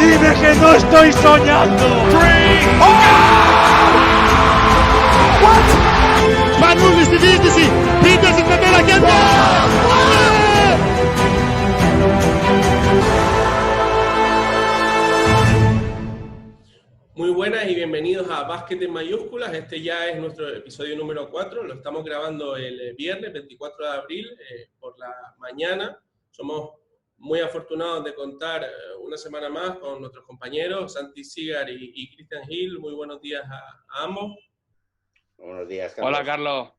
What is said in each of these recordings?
Dime que no estoy soñando. Manuel Stevie, Peter se está la Muy buenas y bienvenidos a Básquet en Mayúsculas. Este ya es nuestro episodio número 4. Lo estamos grabando el viernes 24 de abril por la mañana. Somos muy afortunados de contar una semana más con nuestros compañeros Santi Sigar y Cristian Gil. Muy buenos días a ambos. Buenos días, Carlos. Hola, Carlos.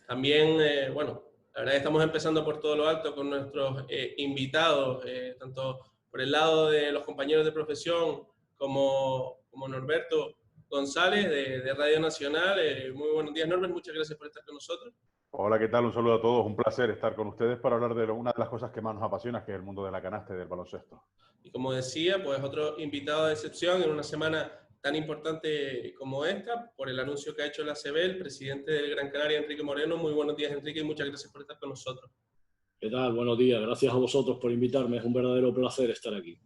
También, bueno, la verdad que estamos empezando por todo lo alto con nuestros invitados, tanto por el lado de los compañeros de profesión como Norberto González de Radio Nacional. Muy buenos días, Norbert. Muchas gracias por estar con nosotros. Hola, ¿qué tal? Un saludo a todos. Un placer estar con ustedes para hablar de una de las cosas que más nos apasiona, que es el mundo de la canasta y del baloncesto. Y como decía, pues otro invitado de excepción en una semana tan importante como esta, por el anuncio que ha hecho la ACB, el presidente del Gran Canaria, Enrique Moreno. Muy buenos días, Enrique, y muchas gracias por estar con nosotros. ¿Qué tal? Buenos días. Gracias a vosotros por invitarme. Es un verdadero placer estar aquí.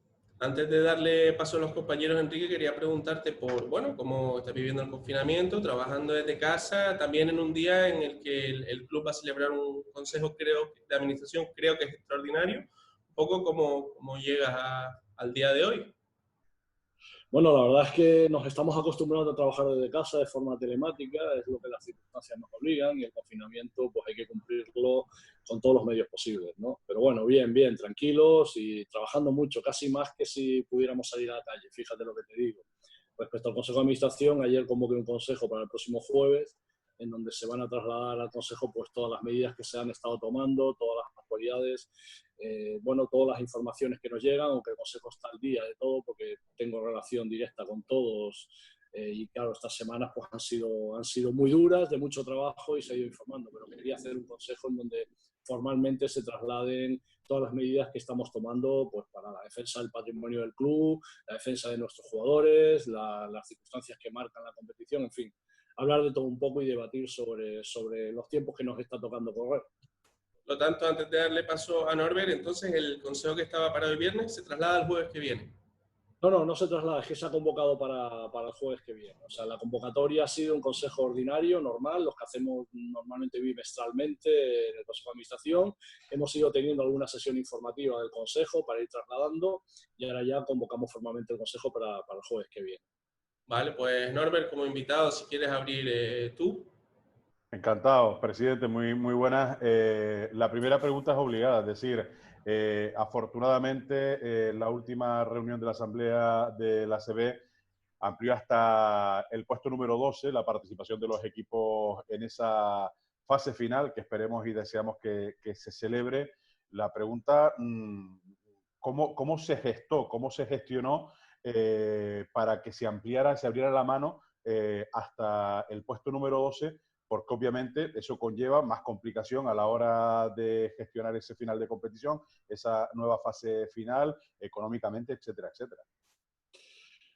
Antes de darle paso a los compañeros, Enrique, quería preguntarte por, bueno, cómo estás viviendo el confinamiento, trabajando desde casa, también en un día en el que el club va a celebrar un consejo, de administración, creo que es extraordinario. Un poco cómo llegas al día de hoy. Bueno, la verdad es que nos estamos acostumbrando a trabajar desde casa de forma telemática, es lo que las circunstancias nos obligan, y el confinamiento pues hay que cumplirlo con todos los medios posibles, ¿no? Pero bueno, bien, tranquilos y trabajando mucho, casi más que si pudiéramos salir a la calle, fíjate lo que te digo. Respecto al Consejo de Administración, ayer convoqué un consejo para el próximo jueves, en donde se van a trasladar al Consejo pues todas las medidas que se han estado tomando, todas las actualidades, bueno, todas las informaciones que nos llegan, aunque el Consejo está al día de todo, porque tengo relación directa con todos, y claro, estas semanas pues han sido muy duras, de mucho trabajo, y se ha ido informando, pero quería hacer un consejo en donde formalmente se trasladen todas las medidas que estamos tomando pues, para la defensa del patrimonio del club, la defensa de nuestros jugadores, las circunstancias que marcan la competición, en fin, hablar de todo un poco y debatir sobre los tiempos que nos está tocando correr. Por lo tanto, antes de darle paso a Norbert, entonces el consejo que estaba para el viernes se traslada al jueves que viene. No se traslada, es que se ha convocado para el jueves que viene. O sea, la convocatoria ha sido un consejo ordinario, normal, los que hacemos normalmente bimestralmente en el Consejo de Administración. Hemos ido teniendo alguna sesión informativa del consejo para ir trasladando, y ahora ya convocamos formalmente el consejo para el jueves que viene. Vale, pues Norbert, como invitado, si quieres abrir tú. Encantado, presidente, muy buenas. La primera pregunta es obligada, es decir, afortunadamente la última reunión de la Asamblea de la ACB amplió hasta el puesto número 12 la participación de los equipos en esa fase final que esperemos y deseamos que se celebre. La pregunta, ¿cómo se gestó, cómo se gestionó para que se abriera la mano hasta el puesto número 12? Porque obviamente eso conlleva más complicación a la hora de gestionar ese final de competición, esa nueva fase final, económicamente, etcétera, etcétera.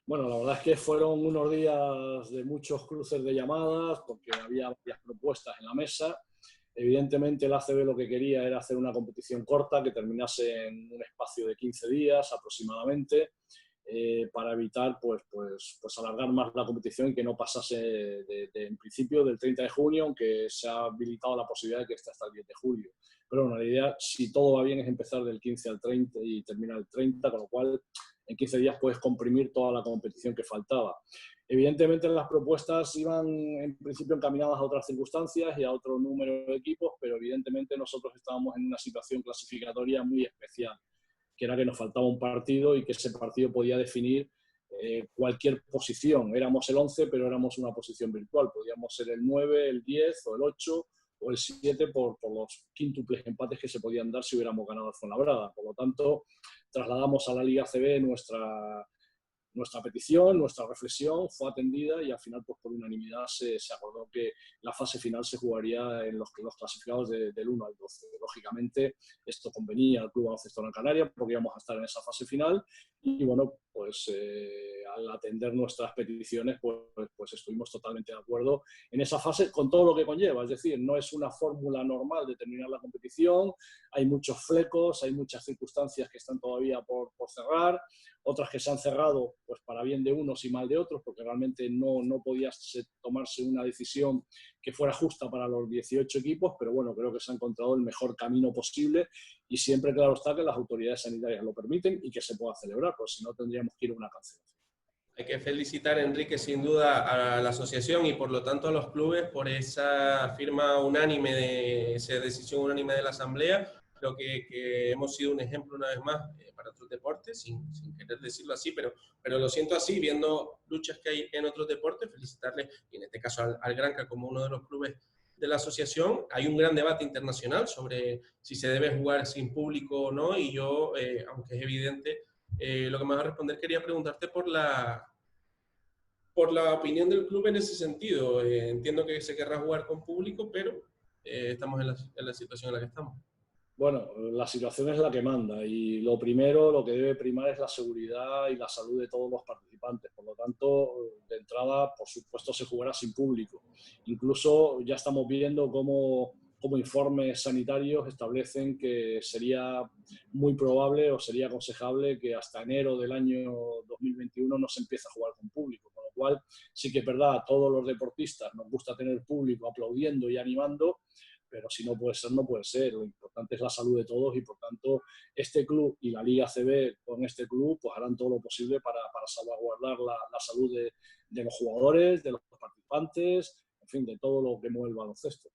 Bueno, la verdad es que fueron unos días de muchos cruces de llamadas, porque había varias propuestas en la mesa. Evidentemente el ACB lo que quería era hacer una competición corta que terminase en un espacio de 15 días aproximadamente, para evitar pues alargar más la competición y que no pasase en principio del 30 de junio, aunque se ha habilitado la posibilidad de que esté hasta el 10 de julio. Pero bueno, la idea, si todo va bien, es empezar del 15 al 30 y terminar el 30, con lo cual en 15 días puedes comprimir toda la competición que faltaba. Evidentemente las propuestas iban en principio encaminadas a otras circunstancias y a otro número de equipos, pero evidentemente nosotros estábamos en una situación clasificatoria muy especial, que era que nos faltaba un partido y que ese partido podía definir cualquier posición. Éramos el 11, pero éramos una posición virtual. Podíamos ser el 9, el 10 o el 8 o el 7 por los quíntuples empates que se podían dar si hubiéramos ganado al Fuenlabrada. Por lo tanto, trasladamos a la Liga ACB nuestra petición, nuestra reflexión, fue atendida y al final pues por unanimidad se acordó que la fase final se jugaría en los clasificados del 1 al 12. Lógicamente esto convenía al Club Baloncesto Gran Canaria porque íbamos a estar en esa fase final y bueno, pues al atender nuestras peticiones, pues estuvimos totalmente de acuerdo en esa fase con todo lo que conlleva. Es decir, no es una fórmula normal de terminar la competición, hay muchos flecos, hay muchas circunstancias que están todavía por cerrar, otras que se han cerrado pues para bien de unos y mal de otros, porque realmente no podía tomarse una decisión que fuera justa para los 18 equipos, pero bueno, creo que se ha encontrado el mejor camino posible y siempre, claro está, que las autoridades sanitarias lo permiten y que se pueda celebrar, pues si no tendríamos que ir a una cancelación. Hay que felicitar, Enrique, sin duda a la asociación y por lo tanto a los clubes por esa firma unánime, esa decisión unánime de la Asamblea. Creo que hemos sido un ejemplo una vez más para otros deportes, sin querer decirlo así, pero lo siento así, viendo luchas que hay en otros deportes, felicitarles, y en este caso al Granca como uno de los clubes de la asociación. Hay un gran debate internacional sobre si se debe jugar sin público o no, y yo, aunque es evidente, lo que me vas a responder, quería preguntarte por la opinión del club en ese sentido. Entiendo que se querrá jugar con público, pero estamos en la situación en la que estamos. Bueno, la situación es la que manda y lo primero, lo que debe primar es la seguridad y la salud de todos los participantes. Por lo tanto, de entrada, por supuesto, se jugará sin público. Incluso ya estamos viendo cómo informes sanitarios establecen que sería muy probable o sería aconsejable que hasta enero del año 2021 no se empiece a jugar con público. Con lo cual, sí que es verdad, a todos los deportistas nos gusta tener público aplaudiendo y animando, pero si no puede ser, no puede ser. Lo importante es la salud de todos y, por tanto, este club y la Liga ACB con este club pues harán todo lo posible para salvaguardar la salud de los jugadores, de los participantes, en fin, de todo lo que mueve el baloncesto.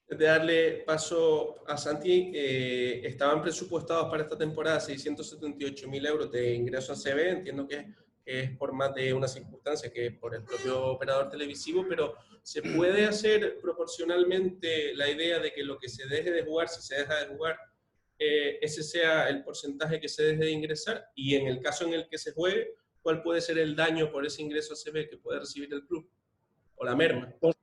De darle paso a Santi, estaban presupuestados para esta temporada 678.000 euros de ingreso a CB, entiendo que es por más de una circunstancia que por el propio operador televisivo, pero ¿se puede hacer proporcionalmente la idea de que lo que se deje de jugar, si se deja de jugar, ese sea el porcentaje que se deje de ingresar? Y en el caso en el que se juegue, ¿cuál puede ser el daño por ese ingreso a CB que puede recibir el club? ¿O la merma? Pues,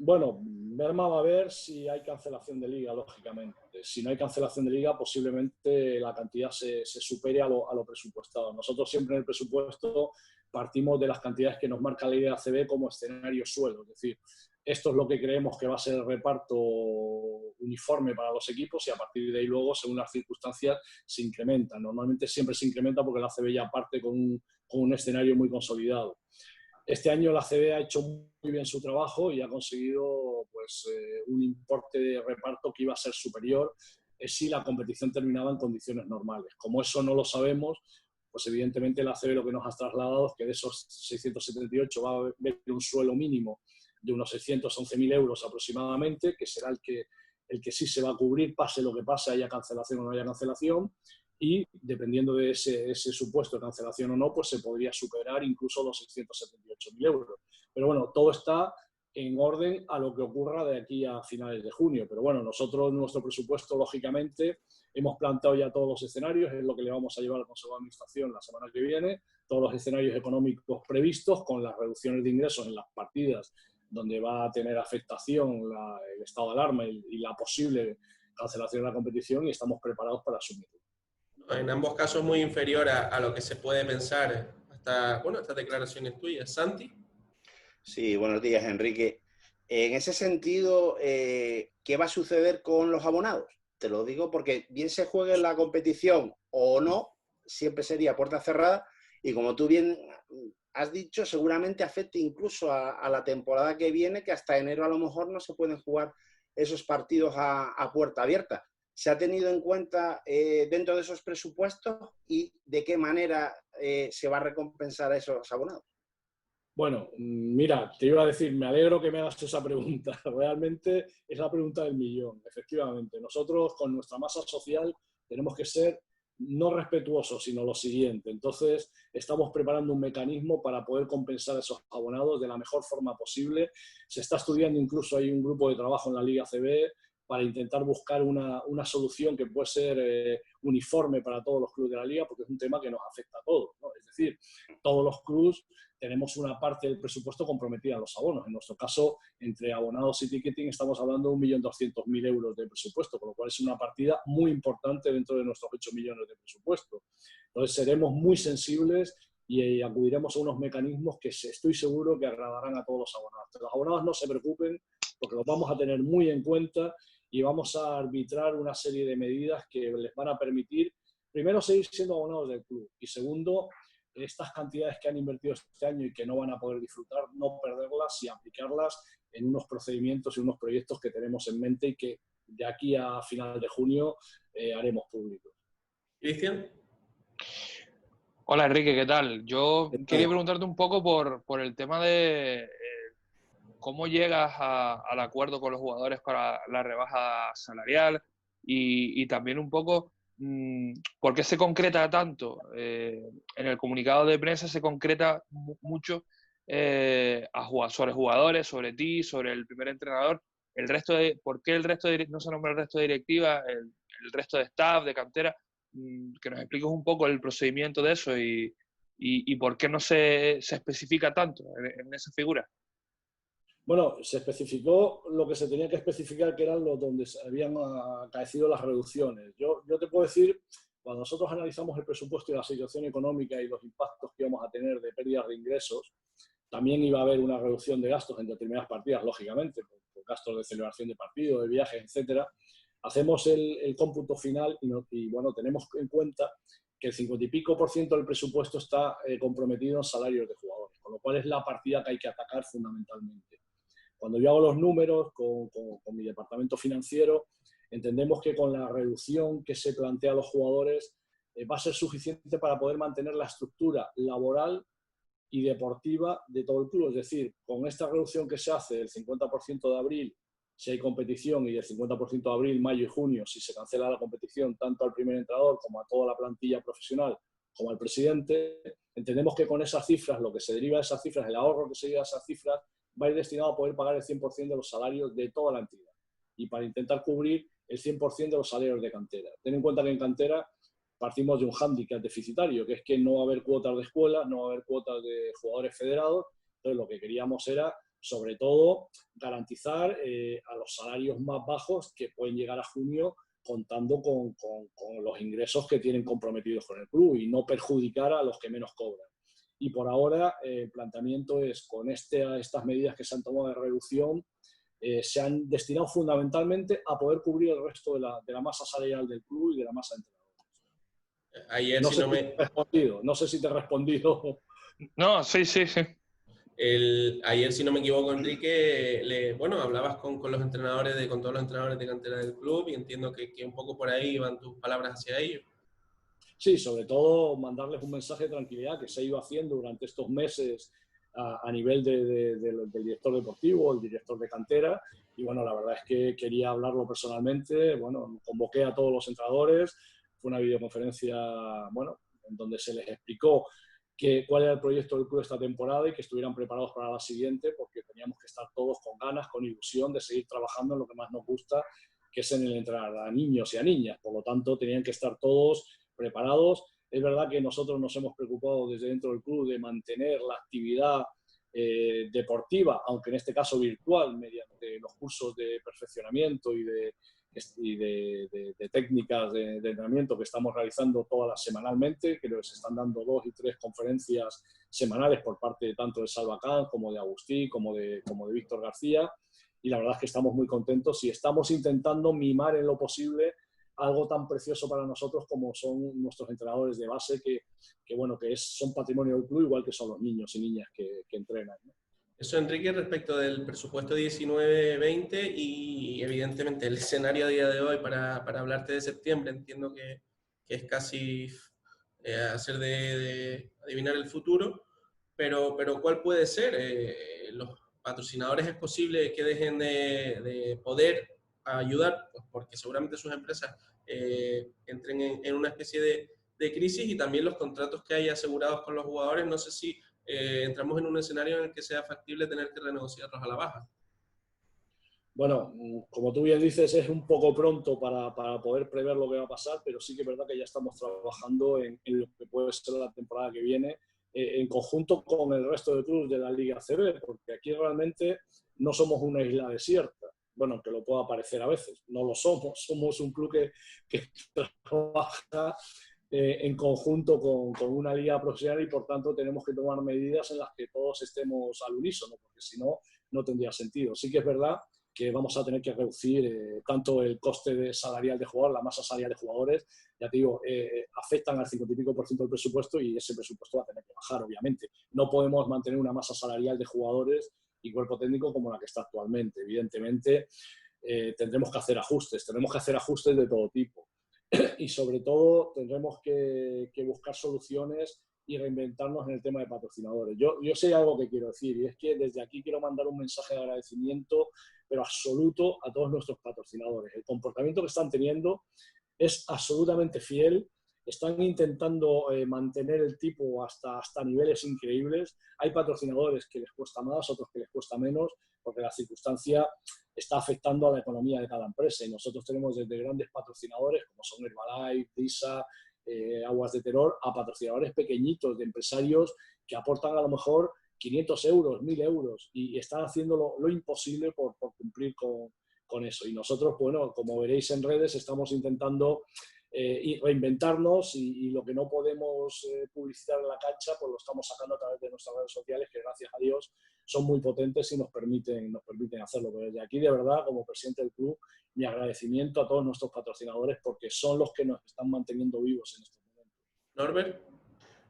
bueno, merma va a haber si hay cancelación de liga, lógicamente. Si no hay cancelación de liga, posiblemente la cantidad se supere a lo presupuestado. Nosotros siempre en el presupuesto partimos de las cantidades que nos marca la Liga ACB como escenario suelo. Es decir, esto es lo que creemos que va a ser el reparto uniforme para los equipos y a partir de ahí luego, según las circunstancias, se incrementa. Normalmente siempre se incrementa porque la ACB ya parte con un escenario muy consolidado. Este año la ACB ha hecho muy bien su trabajo y ha conseguido pues, un importe de reparto que iba a ser superior si la competición terminaba en condiciones normales. Como eso no lo sabemos, pues evidentemente la ACB lo que nos ha trasladado es que de esos 678 va a haber un suelo mínimo de unos 611.000 euros aproximadamente, que será el que sí se va a cubrir, pase lo que pase, haya cancelación o no haya cancelación. Y dependiendo de ese supuesto de cancelación o no, pues se podría superar incluso los 678.000 euros. Pero bueno, todo está en orden a lo que ocurra de aquí a finales de junio. Pero bueno, nosotros en nuestro presupuesto, lógicamente, hemos planteado ya todos los escenarios, es lo que le vamos a llevar al Consejo de Administración la semana que viene, todos los escenarios económicos previstos con las reducciones de ingresos en las partidas donde va a tener afectación el estado de alarma y la posible cancelación de la competición y estamos preparados para asumirlo. En ambos casos muy inferior a lo que se puede pensar hasta, bueno, estas declaraciones tuyas. Santi. Sí, buenos días, Enrique. En ese sentido, ¿qué va a suceder con los abonados? Te lo digo porque bien se juegue la competición o no, siempre sería puerta cerrada y como tú bien has dicho, seguramente afecte incluso a la temporada que viene, que hasta enero a lo mejor no se pueden jugar esos partidos a puerta abierta. ¿Se ha tenido en cuenta dentro de esos presupuestos y de qué manera se va a recompensar a esos abonados? Bueno, mira, te iba a decir, me alegro que me hagas esa pregunta. Realmente es la pregunta del millón, efectivamente. Nosotros con nuestra masa social tenemos que ser no respetuosos, sino lo siguiente. Entonces, estamos preparando un mecanismo para poder compensar a esos abonados de la mejor forma posible. Se está estudiando, incluso hay un grupo de trabajo en la Liga ACB para intentar buscar una solución que puede ser uniforme para todos los clubes de la Liga, porque es un tema que nos afecta a todos, ¿no? Es decir, todos los clubes tenemos una parte del presupuesto comprometida a los abonos. En nuestro caso, entre abonados y ticketing, estamos hablando de 1.200.000 euros de presupuesto, con lo cual es una partida muy importante dentro de nuestros 8 millones de presupuesto. Entonces seremos muy sensibles y acudiremos a unos mecanismos que estoy seguro que agradarán a todos los abonados. Los abonados no se preocupen porque los vamos a tener muy en cuenta y vamos a arbitrar una serie de medidas que les van a permitir, primero, seguir siendo abonados del club y segundo, estas cantidades que han invertido este año y que no van a poder disfrutar, no perderlas y aplicarlas en unos procedimientos y unos proyectos que tenemos en mente y que de aquí a final de junio haremos públicos. Cristian. Hola Enrique, ¿qué tal? Yo quería preguntarte un poco por el tema de cómo llegas al acuerdo con los jugadores para la rebaja salarial y también un poco por qué se concreta tanto. En el comunicado de prensa se concreta mucho sobre jugadores, sobre ti, sobre el primer entrenador. ¿Por qué el resto no se nombra el resto de directiva, el resto de staff, de cantera? Que nos expliques un poco el procedimiento de eso y por qué no se especifica tanto en esa figura. Bueno, se especificó lo que se tenía que especificar, que eran los donde habían acaecido las reducciones. Yo te puedo decir, cuando nosotros analizamos el presupuesto y la situación económica y los impactos que íbamos a tener de pérdidas de ingresos, también iba a haber una reducción de gastos en determinadas partidas, lógicamente, por gastos de celebración de partidos, de viajes, etcétera. Hacemos el cómputo final y bueno, tenemos en cuenta que el 50 y pico % del presupuesto está comprometido en salarios de jugadores, con lo cual es la partida que hay que atacar fundamentalmente. Cuando yo hago los números con mi departamento financiero, entendemos que con la reducción que se plantea a los jugadores va a ser suficiente para poder mantener la estructura laboral y deportiva de todo el club. Es decir, con esta reducción que se hace del 50% de abril, si hay competición, y del 50% de abril, mayo y junio, si se cancela la competición, tanto al primer entrenador como a toda la plantilla profesional, como al presidente, entendemos que con esas cifras, lo que se deriva de esas cifras, el ahorro que se deriva de esas cifras, va a ir destinado a poder pagar el 100% de los salarios de toda la entidad y para intentar cubrir el 100% de los salarios de cantera. Ten en cuenta que en cantera partimos de un hándicap deficitario, que es que no va a haber cuotas de escuela, no va a haber cuotas de jugadores federados. Entonces lo que queríamos era, sobre todo, garantizar a los salarios más bajos que pueden llegar a junio contando con los ingresos que tienen comprometidos con el club y no perjudicar a los que menos cobran. Y por ahora el planteamiento es, con estas medidas que se han tomado de reducción, se han destinado fundamentalmente a poder cubrir el resto de la masa salarial del club y de la masa de entrenadores. Ayer, No sé si te he respondido. No, sí. Ayer, si no me equivoco, Enrique, hablabas con todos los entrenadores de cantera del club y entiendo que un poco por ahí van tus palabras hacia ellos. Sí, sobre todo mandarles un mensaje de tranquilidad que se ha ido haciendo durante estos meses a nivel del director deportivo, el director de cantera, y bueno, la verdad es que quería hablarlo personalmente. Bueno, convoqué a todos los entrenadores, fue una videoconferencia, en donde se les explicó cuál era el proyecto del club esta temporada y que estuvieran preparados para la siguiente, porque teníamos que estar todos con ganas, con ilusión de seguir trabajando en lo que más nos gusta, que es en el entrenar a niños y a niñas. Por lo tanto, tenían que estar todos preparados. Es verdad que nosotros nos hemos preocupado desde dentro del club de mantener la actividad deportiva, aunque en este caso virtual, mediante los cursos de perfeccionamiento y de técnicas de entrenamiento que estamos realizando semanalmente, que nos están dando 2 y 3 conferencias semanales por parte tanto de Salvacán como de Agustí, como de Víctor García, y la verdad es que estamos muy contentos y estamos intentando mimar en lo posible algo tan precioso para nosotros como son nuestros entrenadores de base, que son patrimonio del club, igual que son los niños y niñas que entrenan, ¿no? Eso, Enrique, respecto del presupuesto 19-20 y evidentemente el escenario a día de hoy para hablarte de septiembre, entiendo que es casi hacer de adivinar el futuro, pero ¿cuál puede ser? Los patrocinadores es posible que dejen de poder ayudar, pues porque seguramente sus empresas entren en una especie de crisis, y también los contratos que hay asegurados con los jugadores, no sé si entramos en un escenario en el que sea factible tener que renegociarlos a la baja. Bueno, como tú bien dices, es un poco pronto para poder prever lo que va a pasar, pero sí que es verdad que ya estamos trabajando en lo que puede ser la temporada que viene, en conjunto con el resto de clubes de la Liga ACB, porque aquí realmente no somos una isla desierta. Bueno, que lo pueda parecer a veces, no lo somos. Somos un club que trabaja en conjunto con una liga profesional y por tanto tenemos que tomar medidas en las que todos estemos al unísono, porque si no, no tendría sentido. Sí que es verdad que vamos a tener que reducir tanto el coste salarial de jugadores, la masa salarial de jugadores, ya te digo, afectan al 50 y pico % del presupuesto y ese presupuesto va a tener que bajar, obviamente. No podemos mantener una masa salarial de jugadores y cuerpo técnico como la que está actualmente. Evidentemente, tendremos que hacer ajustes de todo tipo. Y sobre todo tendremos que buscar soluciones y reinventarnos en el tema de patrocinadores. Yo sé algo que quiero decir y es que desde aquí quiero mandar un mensaje de agradecimiento, pero absoluto, a todos nuestros patrocinadores. El comportamiento que están teniendo es absolutamente fiel. Están intentando mantener el tipo hasta niveles increíbles. Hay patrocinadores que les cuesta más, otros que les cuesta menos, porque la circunstancia está afectando a la economía de cada empresa. Y nosotros tenemos desde grandes patrocinadores, como son Herbalife, Disa, Aguas de Terror, a patrocinadores pequeñitos de empresarios que aportan a lo mejor 500 euros, 1.000 euros y están haciendo lo imposible por cumplir con eso. Y nosotros, bueno, como veréis en redes, estamos intentando reinventarnos y lo que no podemos publicitar en la cancha, pues lo estamos sacando a través de nuestras redes sociales, que gracias a Dios son muy potentes y nos permiten hacerlo. Pero desde aquí, de verdad, como presidente del club, mi agradecimiento a todos nuestros patrocinadores porque son los que nos están manteniendo vivos en estos momentos. Norbert.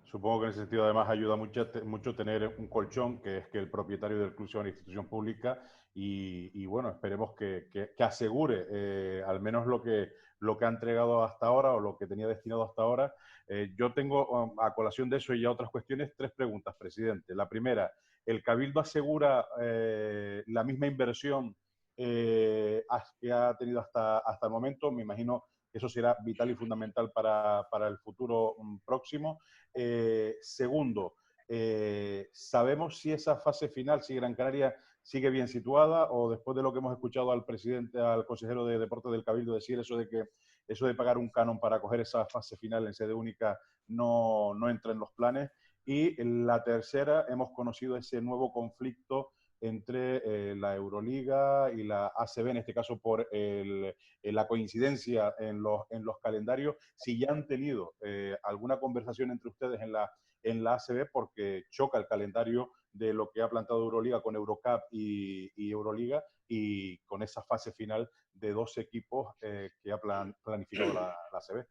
Supongo que en ese sentido además ayuda mucho tener un colchón, que es que el propietario del club sea una institución pública y bueno, esperemos que asegure al menos lo que ha entregado hasta ahora o lo que tenía destinado hasta ahora. Yo tengo, a colación de eso y ya otras cuestiones, 3 preguntas, presidente. La primera, ¿el Cabildo asegura la misma inversión que ha tenido hasta el momento? Me imagino que eso será vital y fundamental para el futuro próximo. Segundo, ¿sabemos si esa fase final, si Gran Canaria sigue bien situada o después de lo que hemos escuchado al consejero de Deportes del Cabildo decir eso de pagar un canon para coger esa fase final en sede única no entra en los planes? Y la tercera, hemos conocido ese nuevo conflicto entre la Euroliga y la ACB, en este caso por la coincidencia en los calendarios. Si ya han tenido alguna conversación entre ustedes en la ACB, porque choca el calendario de lo que ha planteado Euroliga con Eurocup y Euroliga, y con esa fase final de 2 equipos que ha planificado la ACB.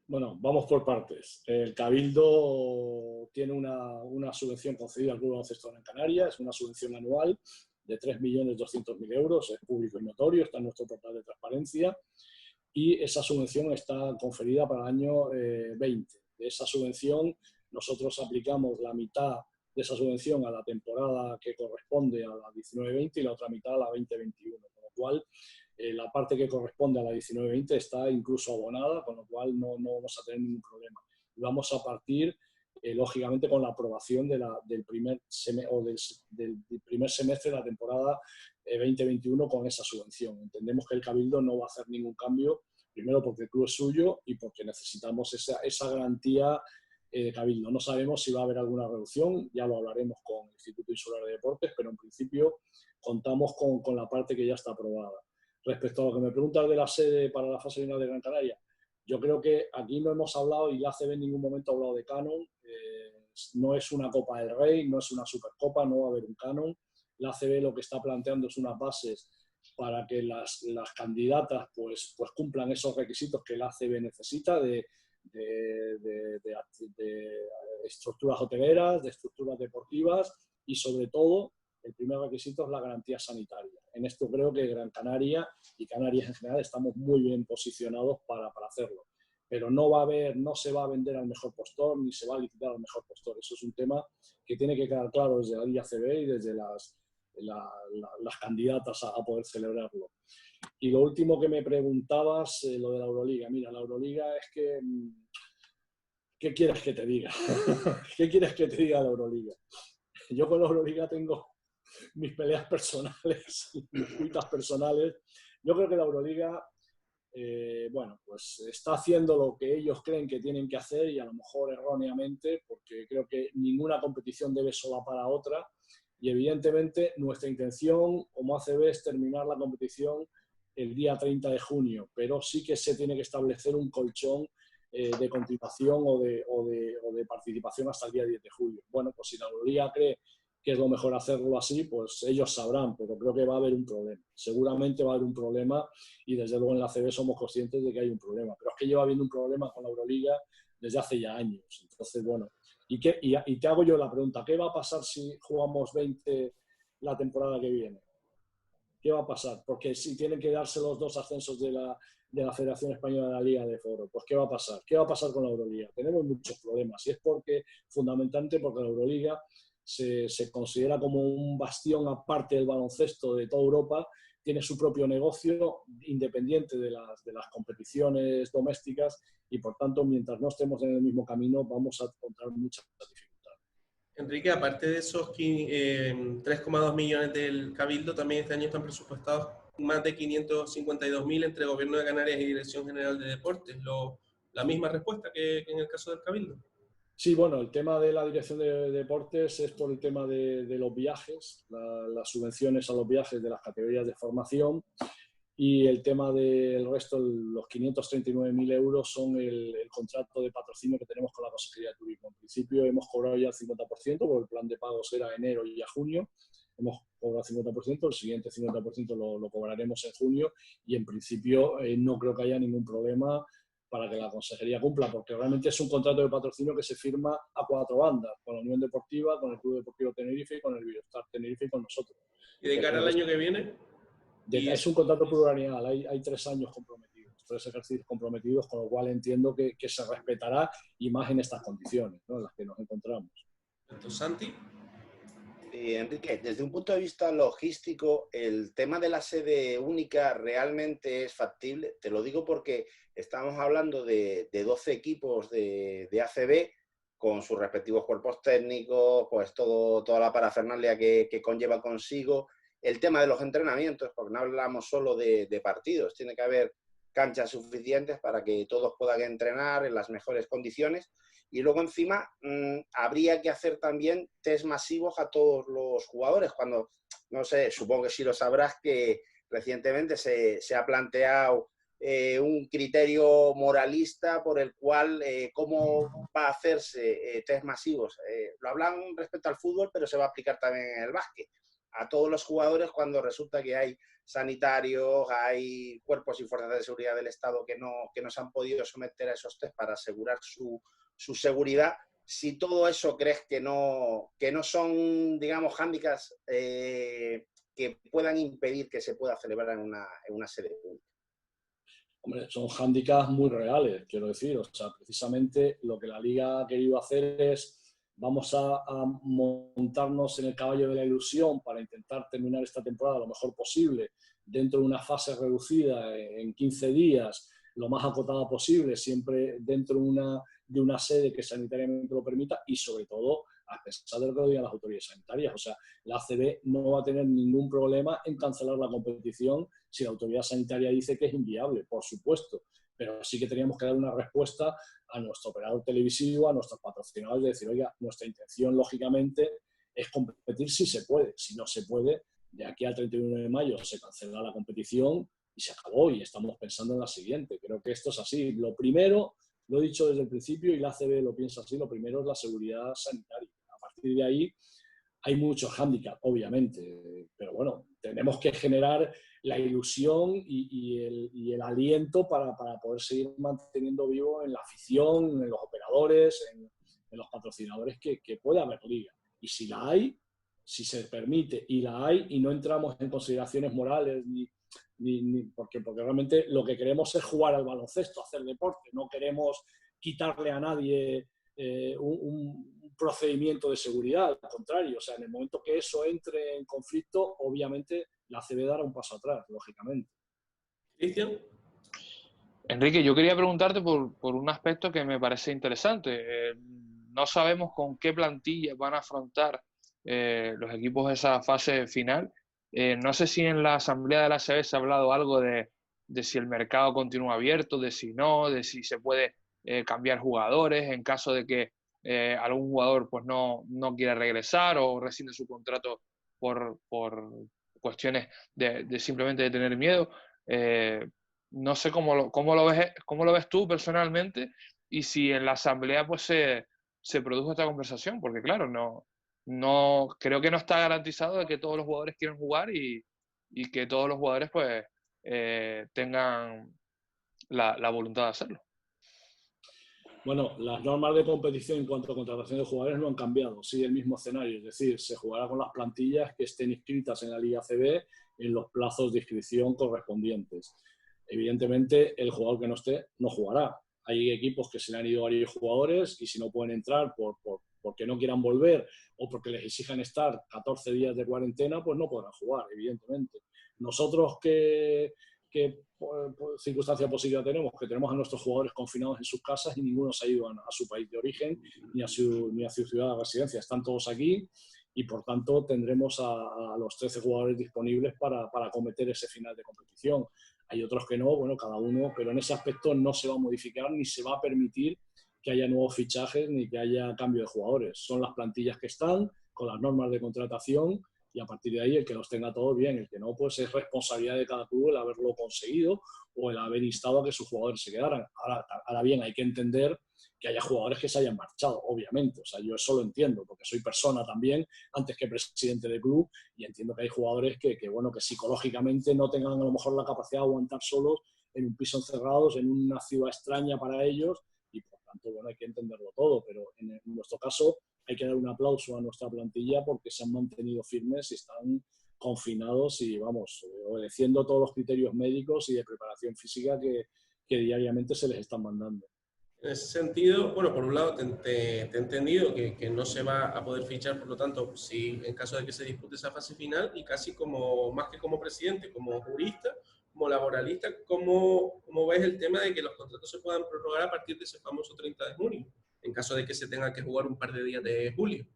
Bueno, vamos por partes. El Cabildo tiene una subvención concedida al Club de Baloncesto Gran Canaria, es una subvención anual de 3.200.000 euros, es público y notorio, está en nuestro portal de transparencia, y esa subvención está conferida para el año 20. De esa subvención, nosotros aplicamos la mitad de esa subvención a la temporada que corresponde a la 19-20 y la otra mitad a la 20-21, con lo cual la parte que corresponde a la 19-20 está incluso abonada, con lo cual no vamos a tener ningún problema. Y vamos a partir, lógicamente, con la aprobación del primer semestre de la temporada 2021 con esa subvención. Entendemos que el Cabildo no va a hacer ningún cambio, primero porque el club es suyo y porque necesitamos esa garantía de Cabildo. No sabemos si va a haber alguna reducción, ya lo hablaremos con el Instituto Insular de Deportes, pero en principio contamos con la parte que ya está aprobada. Respecto a lo que me preguntas de la sede para la fase final de Gran Canaria, yo creo que aquí no hemos hablado y la ACB en ningún momento ha hablado de canon. No es una Copa del Rey, no es una Supercopa, no va a haber un canon. La ACB lo que está planteando es unas bases para que las candidatas pues cumplan esos requisitos que la ACB necesita de estructuras hoteleras, de estructuras deportivas y sobre todo el primer requisito es la garantía sanitaria. En esto creo que Gran Canaria y Canarias en general estamos muy bien posicionados para hacerlo. Pero no se va a vender al mejor postor ni se va a licitar al mejor postor. Eso es un tema que tiene que quedar claro desde la Liga ACB y desde las candidatas a poder celebrarlo. Y lo último que me preguntabas, lo de la Euroliga. Mira, la Euroliga es que... ¿Qué quieres que te diga? ¿Qué quieres que te diga la Euroliga? Yo con la Euroliga tengo mis peleas personales, mis cuitas personales. Yo creo que la Euroliga, pues está haciendo lo que ellos creen que tienen que hacer y a lo mejor erróneamente, porque creo que ninguna competición debe solapar a otra. Y evidentemente nuestra intención como ACB es terminar la competición el día 30 de junio, pero sí que se tiene que establecer un colchón de continuación o de participación hasta el día 10 de julio. Bueno, pues si la Euroliga cree que es lo mejor hacerlo así, pues ellos sabrán, pero creo que va a haber un problema. Seguramente va a haber un problema y desde luego en la ACB somos conscientes de que hay un problema, pero es que lleva habiendo un problema con la Euroliga desde hace ya años. Entonces, bueno, y te hago yo la pregunta, ¿qué va a pasar si jugamos 20 la temporada que viene? ¿Qué va a pasar? Porque si tienen que darse los 2 ascensos de la Federación Española de la Liga de Foro, pues ¿qué va a pasar? ¿Qué va a pasar con la Euroliga? Tenemos muchos problemas y es fundamentalmente porque la Euroliga se considera como un bastión aparte del baloncesto de toda Europa, tiene su propio negocio independiente de las competiciones domésticas y por tanto mientras no estemos en el mismo camino vamos a encontrar muchas dificultades. Enrique, aparte de esos 3,2 millones del Cabildo, también este año están presupuestados más de 552.000 entre Gobierno de Canarias y Dirección General de Deportes. ¿La misma respuesta que en el caso del Cabildo? Sí, bueno, el tema de la Dirección de Deportes es por el tema de los viajes, las subvenciones a los viajes de las categorías de formación y el tema del resto, los 539.000 euros son el contrato de patrocinio que tenemos con la Consejería de Turismo. En principio hemos cobrado ya el 50%, porque el plan de pagos era enero y a junio. Hemos cobrado el 50%, el siguiente 50% lo cobraremos en junio y en principio no creo que haya ningún problema para que la consejería cumpla, porque realmente es un contrato de patrocinio que se firma a 4 bandas, con la Unión Deportiva, con el Club Deportivo Tenerife, con el Biostar Tenerife y con nosotros. ¿Y de cara al año que viene? Es un contrato plurianual, hay 3 años comprometidos, 3 ejercicios comprometidos, con lo cual entiendo que se respetará y más en estas condiciones, ¿no?, en las que nos encontramos. Entonces, Santi. Enrique, desde un punto de vista logístico, ¿el tema de la sede única realmente es factible? Te lo digo porque estamos hablando de 12 equipos de ACB con sus respectivos cuerpos técnicos, pues toda la parafernalia que conlleva consigo. El tema de los entrenamientos, porque no hablamos solo de partidos, tiene que haber canchas suficientes para que todos puedan entrenar en las mejores condiciones. Y luego encima habría que hacer también test masivos a todos los jugadores. Cuando, no sé, supongo que sí lo sabrás, que recientemente se ha planteado un criterio moralista por el cual cómo va a hacerse test masivos. Lo hablan respecto al fútbol, pero se va a aplicar también en el básquet. A todos los jugadores cuando resulta que hay sanitarios, hay cuerpos y fuerzas de seguridad del Estado que no se han podido someter a esos test para asegurar su seguridad. Si todo eso crees que no son, digamos, hándicaps que puedan impedir que se pueda celebrar en una sede pública. Hombre, son hándicaps muy reales, quiero decir. O sea, precisamente lo que la Liga ha querido hacer es vamos a montarnos en el caballo de la ilusión para intentar terminar esta temporada lo mejor posible dentro de una fase reducida en 15 días, lo más acotada posible, siempre dentro de una sede que sanitariamente lo permita y sobre todo a pesar de lo que digan las autoridades sanitarias. O sea, la ACB no va a tener ningún problema en cancelar la competición si la autoridad sanitaria dice que es inviable, por supuesto. Pero sí que teníamos que dar una respuesta a nuestro operador televisivo, a nuestros patrocinadores, de decir, oiga, nuestra intención, lógicamente, es competir si se puede. Si no se puede, de aquí al 31 de mayo se cancela la competición y se acabó y estamos pensando en la siguiente. Creo que esto es así. Lo primero, lo he dicho desde el principio y la ACB lo piensa así, lo primero es la seguridad sanitaria. A partir de ahí hay muchos hándicaps, obviamente, pero bueno, tenemos que generar la ilusión y el aliento para poder seguir manteniendo vivo en la afición, en los operadores, en los patrocinadores que pueda haber liga. Y si la hay, si se permite y la hay, y no entramos en consideraciones morales porque realmente lo que queremos es jugar al baloncesto, hacer deporte, no queremos quitarle a nadie un procedimiento de seguridad, al contrario, o sea, en el momento que eso entre en conflicto, obviamente la ACB dará un paso atrás, lógicamente. Cristian. Enrique, yo quería preguntarte por un aspecto que me parece interesante. No sabemos con qué plantilla van a afrontar los equipos de esa fase final. No sé si en la asamblea de la ACB se ha hablado algo de si el mercado continúa abierto, de si no, de si se puede cambiar jugadores en caso de que algún jugador pues no quiera regresar o rescinde su contrato por cuestiones de simplemente de tener miedo. No sé cómo lo ves tú personalmente si en la asamblea pues se produjo esta conversación, porque claro, no creo que no está garantizado de que todos los jugadores quieran jugar y que todos los jugadores pues tengan la voluntad de hacerlo. Bueno, las normas de competición en cuanto a contratación de jugadores no han cambiado, sigue el mismo escenario, es decir, se jugará con las plantillas que estén inscritas en la Liga ACB en los plazos de inscripción correspondientes. Evidentemente, el jugador que no esté no jugará. Hay equipos que se le han ido varios jugadores y si no pueden entrar porque no quieran volver o porque les exijan estar 14 días de cuarentena, pues no podrán jugar, evidentemente. Nosotros ¿qué circunstancia positiva tenemos? Que tenemos a nuestros jugadores confinados en sus casas y ninguno se ha ido a su país de origen ni a su ciudad de residencia. Están todos aquí y, por tanto, tendremos a los 13 jugadores disponibles para acometer ese final de competición. Hay otros que no, bueno, cada uno, pero en ese aspecto no se va a modificar ni se va a permitir que haya nuevos fichajes ni que haya cambio de jugadores. Son las plantillas que están, con las normas de contratación, y a partir de ahí el que los tenga todos bien, el que no, pues es responsabilidad de cada club el haberlo conseguido o el haber instado a que sus jugadores se quedaran. Ahora bien, hay que entender que haya jugadores que se hayan marchado, obviamente. O sea, yo eso lo entiendo, porque soy persona también, antes que presidente del club, y entiendo que hay jugadores que psicológicamente no tengan a lo mejor la capacidad de aguantar solos en un piso encerrados, en una ciudad extraña para ellos, y por tanto, bueno, hay que entenderlo todo, pero en nuestro caso hay que dar un aplauso a nuestra plantilla porque se han mantenido firmes y están confinados y, vamos, obedeciendo todos los criterios médicos y de preparación física que diariamente se les están mandando. En ese sentido, bueno, por un lado te he entendido que no se va a poder fichar, por lo tanto, si en caso de que se dispute esa fase final, y casi más que como presidente, como jurista, como laboralista, ¿cómo ves el tema de que los contratos se puedan prorrogar a partir de ese famoso 30 de junio, en caso de que se tenga que jugar un par de días de julio?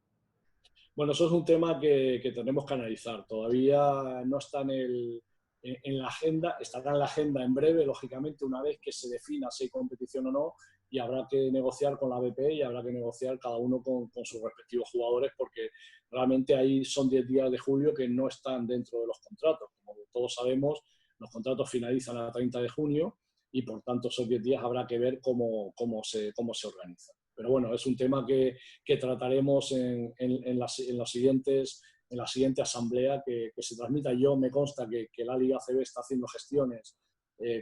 Bueno, eso es un tema que tenemos que analizar. Todavía no está en la agenda, estará en la agenda en breve, lógicamente, una vez que se defina si hay competición o no, y habrá que negociar con la ABP y habrá que negociar cada uno con sus respectivos jugadores, porque realmente ahí son 10 días de julio que no están dentro de los contratos. Como todos sabemos, los contratos finalizan a 30 de junio y, por tanto, esos 10 días habrá que ver cómo se organiza. Pero bueno, es un tema que trataremos en la siguiente asamblea que se transmita. Yo me consta que la Liga ACB está haciendo gestiones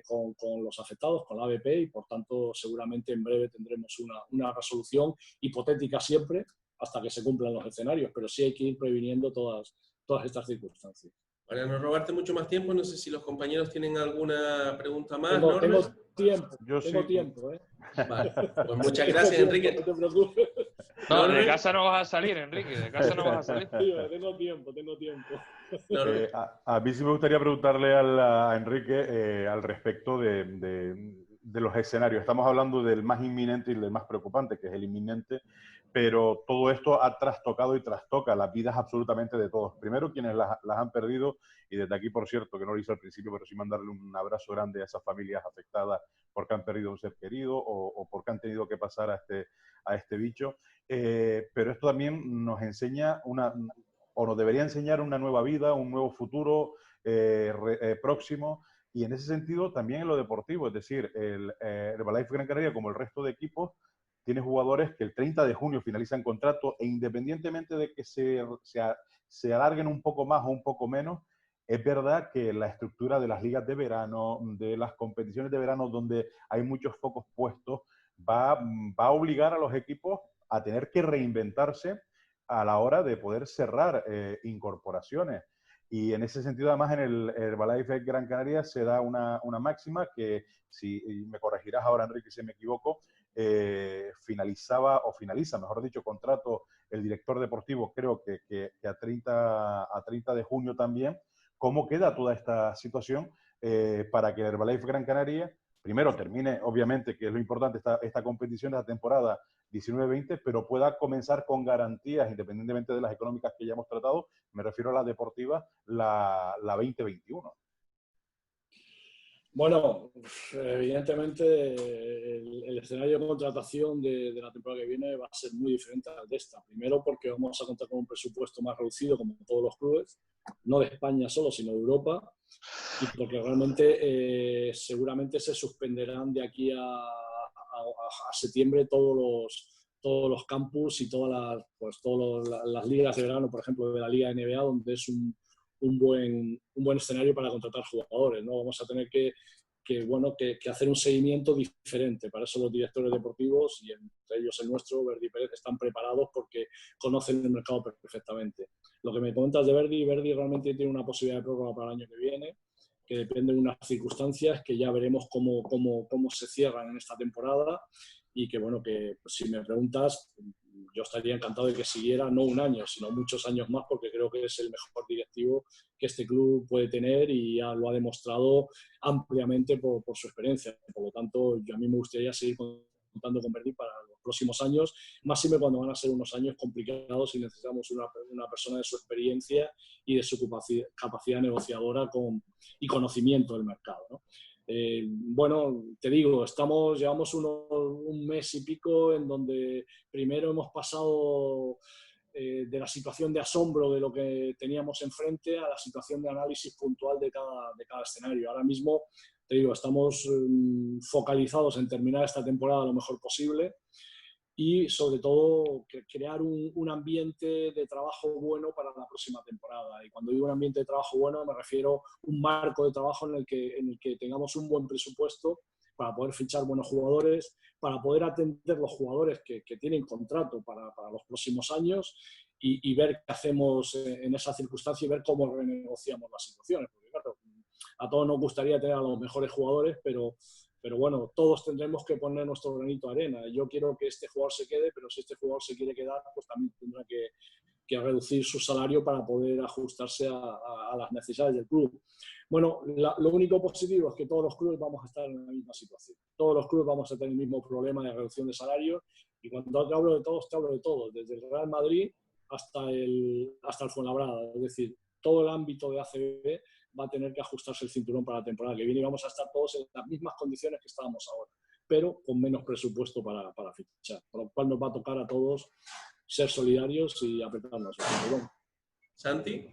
con los afectados, con la ABP, y por tanto seguramente en breve tendremos una resolución hipotética siempre hasta que se cumplan los escenarios, pero sí hay que ir previniendo todas estas circunstancias. Para no robarte mucho más tiempo, no sé si los compañeros tienen alguna pregunta más. Tengo tiempo, sí. tiempo. Vale, pues muchas gracias, Enrique. No te preocupes. No, de casa no vas a salir, Enrique, de casa no vas a salir. Tengo tiempo. A mí sí me gustaría preguntarle a Enrique al respecto de los escenarios. Estamos hablando del más inminente y del más preocupante, que es el inminente, pero todo esto ha trastocado y trastoca las vidas absolutamente de todos. Primero, quienes las han perdido, y desde aquí, por cierto, que no lo hice al principio, pero sí mandarle un abrazo grande a esas familias afectadas porque han perdido un ser querido o porque han tenido que pasar a este bicho. Pero esto también nos enseña o nos debería enseñar una nueva vida, un nuevo futuro próximo. Y en ese sentido, también en lo deportivo, es decir, el Herbalife Gran Canaria, como el resto de equipos, tiene jugadores que el 30 de junio finalizan contrato e independientemente de que se alarguen un poco más o un poco menos, es verdad que la estructura de las ligas de verano, de las competiciones de verano donde hay muchos focos puestos, va a obligar a los equipos a tener que reinventarse a la hora de poder cerrar incorporaciones. Y en ese sentido, además, en el Herbalife Gran Canaria se da una máxima que, si me corregirás ahora, Enrique, si me equivoco, finaliza, mejor dicho, contrato el director deportivo, creo que a 30 de junio también. ¿Cómo queda toda esta situación para que el Herbalife Gran Canaria primero termine, obviamente, que es lo importante, esta competición de la temporada 19-20, pero pueda comenzar con garantías, independientemente de las económicas que ya hemos tratado, me refiero a la deportiva, la 2021? Bueno, evidentemente el escenario de contratación de la temporada que viene va a ser muy diferente al de esta. Primero porque vamos a contar con un presupuesto más reducido, como todos los clubes, no de España solo, sino de Europa, y porque realmente seguramente se suspenderán de aquí a a septiembre todos los campus y todas las ligas de verano, por ejemplo, de la Liga NBA, donde es un buen escenario para contratar jugadores, ¿no? Vamos a tener que hacer un seguimiento diferente. Para eso los directores deportivos, y entre ellos el nuestro, Verdi y Pérez, están preparados porque conocen el mercado perfectamente. Lo que me comentas de Verdi realmente tiene una posibilidad de prórroga para el año que viene, que depende de unas circunstancias que ya veremos cómo se cierran en esta temporada, y que, bueno, que si me preguntas, yo estaría encantado de que siguiera no un año, sino muchos años más, porque creo que es el mejor directivo que este club puede tener y ya lo ha demostrado ampliamente por su experiencia. Por lo tanto, a mí me gustaría seguir contando con Verdi para los próximos años, más siempre cuando van a ser unos años complicados y necesitamos una persona de su experiencia y de su capacidad negociadora y conocimiento del mercado, ¿no? Bueno, te digo, llevamos un mes y pico en donde primero hemos pasado de la situación de asombro de lo que teníamos enfrente a la situación de análisis puntual de cada escenario. Ahora mismo, te digo, estamos focalizados en terminar esta temporada lo mejor posible y, sobre todo, crear un ambiente de trabajo bueno para la próxima temporada. Y cuando digo un ambiente de trabajo bueno, me refiero a un marco de trabajo en el que tengamos un buen presupuesto para poder fichar buenos jugadores, para poder atender los jugadores que tienen contrato para los próximos años y ver qué hacemos en esa circunstancia y ver cómo renegociamos las situaciones. Porque, claro, a todos nos gustaría tener a los mejores jugadores, pero bueno, todos tendremos que poner nuestro granito de arena. Yo quiero que este jugador se quede, pero si este jugador se quiere quedar, pues también tendrá que reducir su salario para poder ajustarse a las necesidades del club. Bueno, lo único positivo es que todos los clubes vamos a estar en la misma situación. Todos los clubes vamos a tener el mismo problema de reducción de salario, y cuando te hablo de todos, te hablo de todos, desde el Real Madrid hasta el Fuenlabrada. Es decir, todo el ámbito de ACB va a tener que ajustarse el cinturón para la temporada que viene y vamos a estar todos en las mismas condiciones que estábamos ahora, pero con menos presupuesto para fichar. Por lo cual nos va a tocar a todos ser solidarios y apretarnos el cinturón. Santi.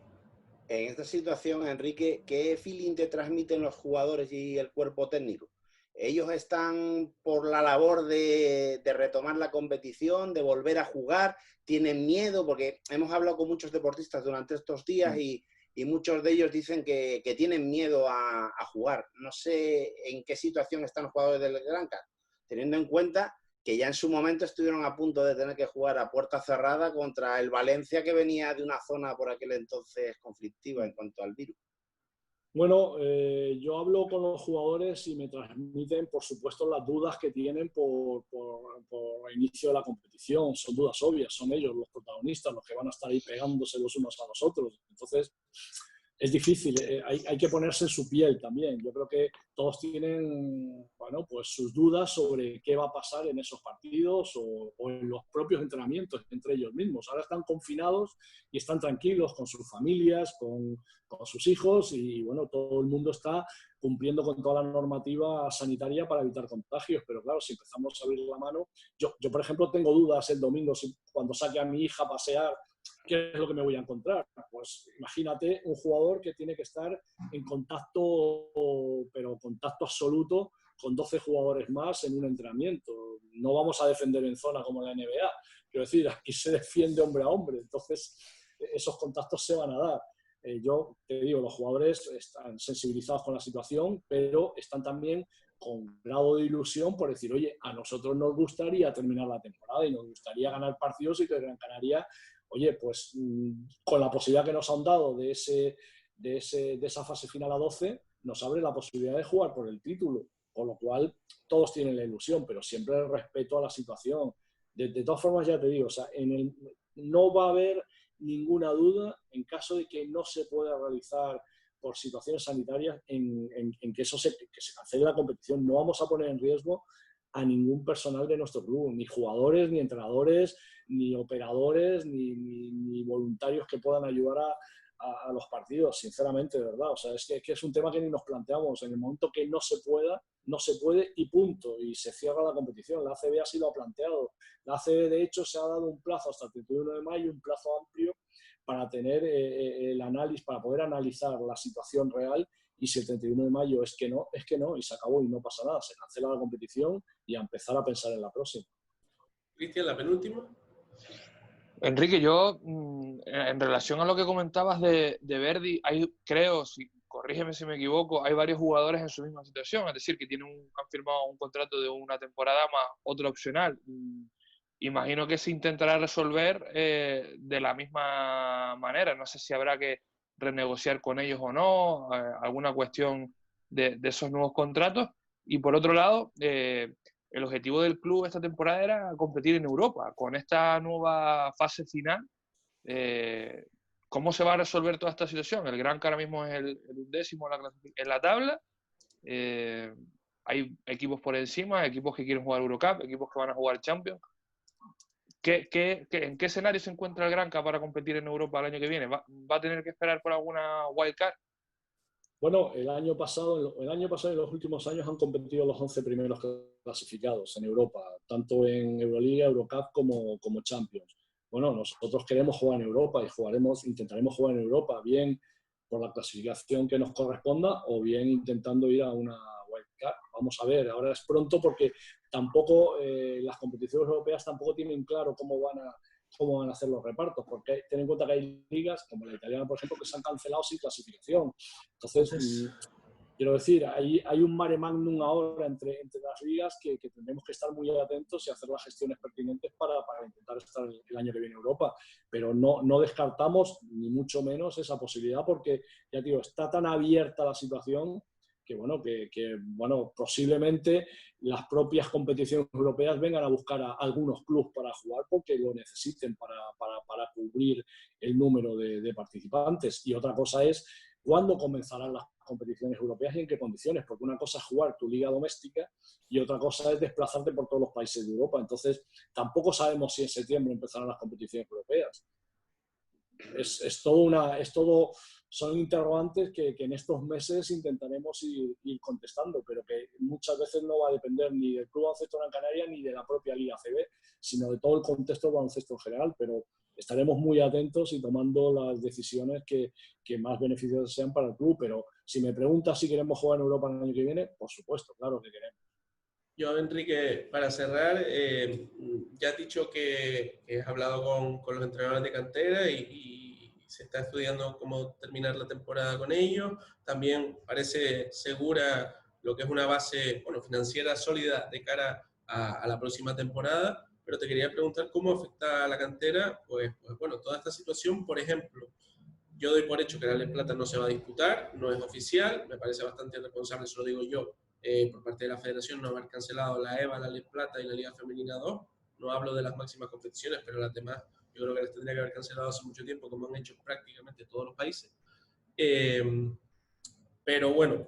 En esta situación, Enrique, ¿qué feeling te transmiten los jugadores y el cuerpo técnico? ¿Ellos están por la labor de retomar la competición, de volver a jugar? ¿Tienen miedo? Porque hemos hablado con muchos deportistas durante estos días y muchos de ellos dicen que tienen miedo a jugar. No sé en qué situación están los jugadores del Granca, teniendo en cuenta que ya en su momento estuvieron a punto de tener que jugar a puerta cerrada contra el Valencia, que venía de una zona por aquel entonces conflictiva en cuanto al virus. Bueno, yo hablo con los jugadores y me transmiten, por supuesto, las dudas que tienen por el inicio de la competición. Son dudas obvias, son ellos los protagonistas, los que van a estar ahí pegándose los unos a los otros. Entonces, es difícil, hay que ponerse en su piel también. Yo creo que todos tienen, bueno, pues sus dudas sobre qué va a pasar en esos partidos o en los propios entrenamientos entre ellos mismos. Ahora están confinados y están tranquilos con sus familias, con sus hijos, y bueno, todo el mundo está cumpliendo con toda la normativa sanitaria para evitar contagios. Pero claro, si empezamos a abrir la mano, yo por ejemplo tengo dudas el domingo cuando saque a mi hija a pasear, ¿qué es lo que me voy a encontrar? Pues imagínate un jugador que tiene que estar en contacto, pero contacto absoluto, con 12 jugadores más en un entrenamiento. No vamos a defender en zona como en la NBA. Quiero decir, aquí se defiende hombre a hombre, entonces esos contactos se van a dar. Yo te digo, los jugadores están sensibilizados con la situación, pero están también con grado de ilusión por decir, oye, a nosotros nos gustaría terminar la temporada y nos gustaría ganar partidos y que Gran Canaria, oye, pues con la posibilidad que nos han dado de esa fase final a 12, nos abre la posibilidad de jugar por el título, con lo cual todos tienen la ilusión, pero siempre el respeto a la situación. De todas formas, ya te digo, o sea, no va a haber ninguna duda en caso de que no se pueda realizar por situaciones sanitarias en que que se cancele la competición. No vamos a poner en riesgo a ningún personal de nuestro club, ni jugadores, ni entrenadores, ni operadores, ni voluntarios que puedan ayudar a los partidos, sinceramente, de verdad. O sea, es que es un tema que ni nos planteamos. En el momento que no se pueda, no se puede y punto. Y se cierra la competición. La ACB así lo ha planteado. La ACB, de hecho, se ha dado un plazo hasta el 31 de mayo, un plazo amplio para tener el análisis, para poder analizar la situación real y si el 31 de mayo es que no, y se acabó y no pasa nada, se cancela la competición y a empezar a pensar en la próxima. Cristian, la penúltima. Enrique, yo, en relación a lo que comentabas de Verdi, creo, corrígeme si me equivoco, hay varios jugadores en su misma situación, es decir, que han firmado un contrato de una temporada más otro opcional. Imagino que se intentará resolver de la misma manera. No sé si habrá que renegociar con ellos o no, alguna cuestión de esos nuevos contratos. Y por otro lado, el objetivo del club esta temporada era competir en Europa. Con esta nueva fase final, ¿cómo se va a resolver toda esta situación? El Granca ahora mismo es el 11º en la tabla. Hay equipos por encima, equipos que quieren jugar Eurocup, equipos que van a jugar Champions. ¿En qué escenario se encuentra el Granca para competir en Europa el año que viene? ¿Va a tener que esperar por alguna wildcard? Bueno, el año pasado y en los últimos años han competido los 11 primeros clasificados en Europa, tanto en Euroliga, Eurocup como Champions. Bueno, nosotros queremos jugar en Europa y intentaremos jugar en Europa, bien por la clasificación que nos corresponda o bien intentando ir a una wildcard. Vamos a ver, ahora es pronto porque tampoco las competiciones europeas tampoco tienen claro cómo van a hacer los repartos, porque ten en cuenta que hay ligas, como la italiana, por ejemplo, que se han cancelado sin clasificación. Entonces, quiero decir, hay un mare magnum ahora entre las ligas que tendremos que estar muy atentos y hacer las gestiones pertinentes para intentar estar el año que viene en Europa. Pero no descartamos ni mucho menos esa posibilidad porque, ya digo, está tan abierta la situación que posiblemente las propias competiciones europeas vengan a buscar a algunos clubes para jugar porque lo necesiten para cubrir el número de participantes. Y otra cosa es cuándo comenzarán las competiciones europeas y en qué condiciones, porque una cosa es jugar tu liga doméstica y otra cosa es desplazarte por todos los países de Europa. Entonces, tampoco sabemos si en septiembre empezarán las competiciones europeas. Son interrogantes que en estos meses intentaremos ir contestando, pero que muchas veces no va a depender ni del Club Baloncesto Gran Canaria ni de la propia Liga ACB, sino de todo el contexto del baloncesto en general. Pero estaremos muy atentos y tomando las decisiones que más beneficiosas sean para el club. Pero si me preguntas si queremos jugar en Europa el año que viene, por supuesto, claro que queremos. Yo, Enrique, para cerrar, ya has dicho que has hablado con los entrenadores de cantera y se está estudiando cómo terminar la temporada con ellos. También parece segura lo que es una base financiera sólida de cara a la próxima temporada, pero te quería preguntar cómo afecta a la cantera pues toda esta situación. Por ejemplo, yo doy por hecho que la Les Plata no se va a disputar, no es oficial, me parece bastante irresponsable, eso lo digo yo, por parte de la federación, no haber cancelado la EVA, la Les Plata y la Liga Femenina 2. No hablo de las máximas competiciones, pero las demás yo creo que las tendría que haber cancelado hace mucho tiempo, como han hecho prácticamente todos los países. Pero bueno,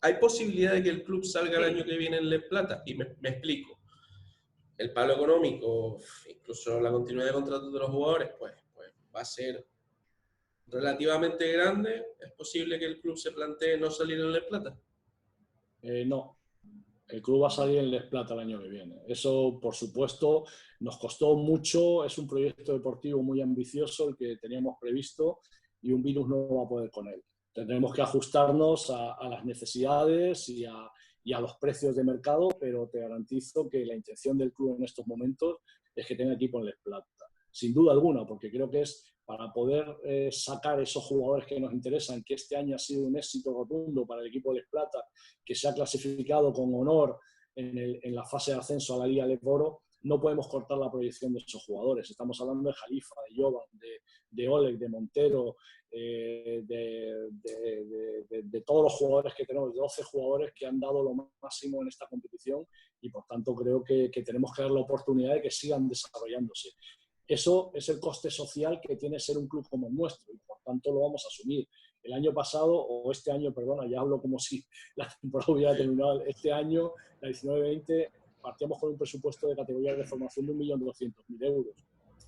¿hay posibilidad de que el club salga el año que viene en Les Plata? Y me explico. El palo económico, incluso la continuidad de contratos de los jugadores, pues va a ser relativamente grande. ¿Es posible que el club se plantee no salir en Les Plata? No. El club va a salir en Les Plata el año que viene. Eso, por supuesto, nos costó mucho. Es un proyecto deportivo muy ambicioso el que teníamos previsto y un virus no va a poder con él. Tendremos que ajustarnos a las necesidades y a los precios de mercado, pero te garantizo que la intención del club en estos momentos es que tenga equipo en Les Plata. Sin duda alguna, porque creo que es para poder sacar esos jugadores que nos interesan, que este año ha sido un éxito rotundo para el equipo de Les Plata, que se ha clasificado con honor en la fase de ascenso a la Liga de Oro. No podemos cortar la proyección de esos jugadores. Estamos hablando de Jalifa, de Jovan, de Oleg, de Montero, de todos los jugadores que tenemos, de 12 jugadores que han dado lo máximo en esta competición y por tanto creo que tenemos que dar la oportunidad de que sigan desarrollándose. Eso es el coste social que tiene ser un club como el nuestro y por tanto lo vamos a asumir. El año pasado, o este año, perdona, ya hablo como si la temporada hubiera terminado. Este año, la 19-20, partíamos con un presupuesto de categoría de formación de 1.200.000 euros,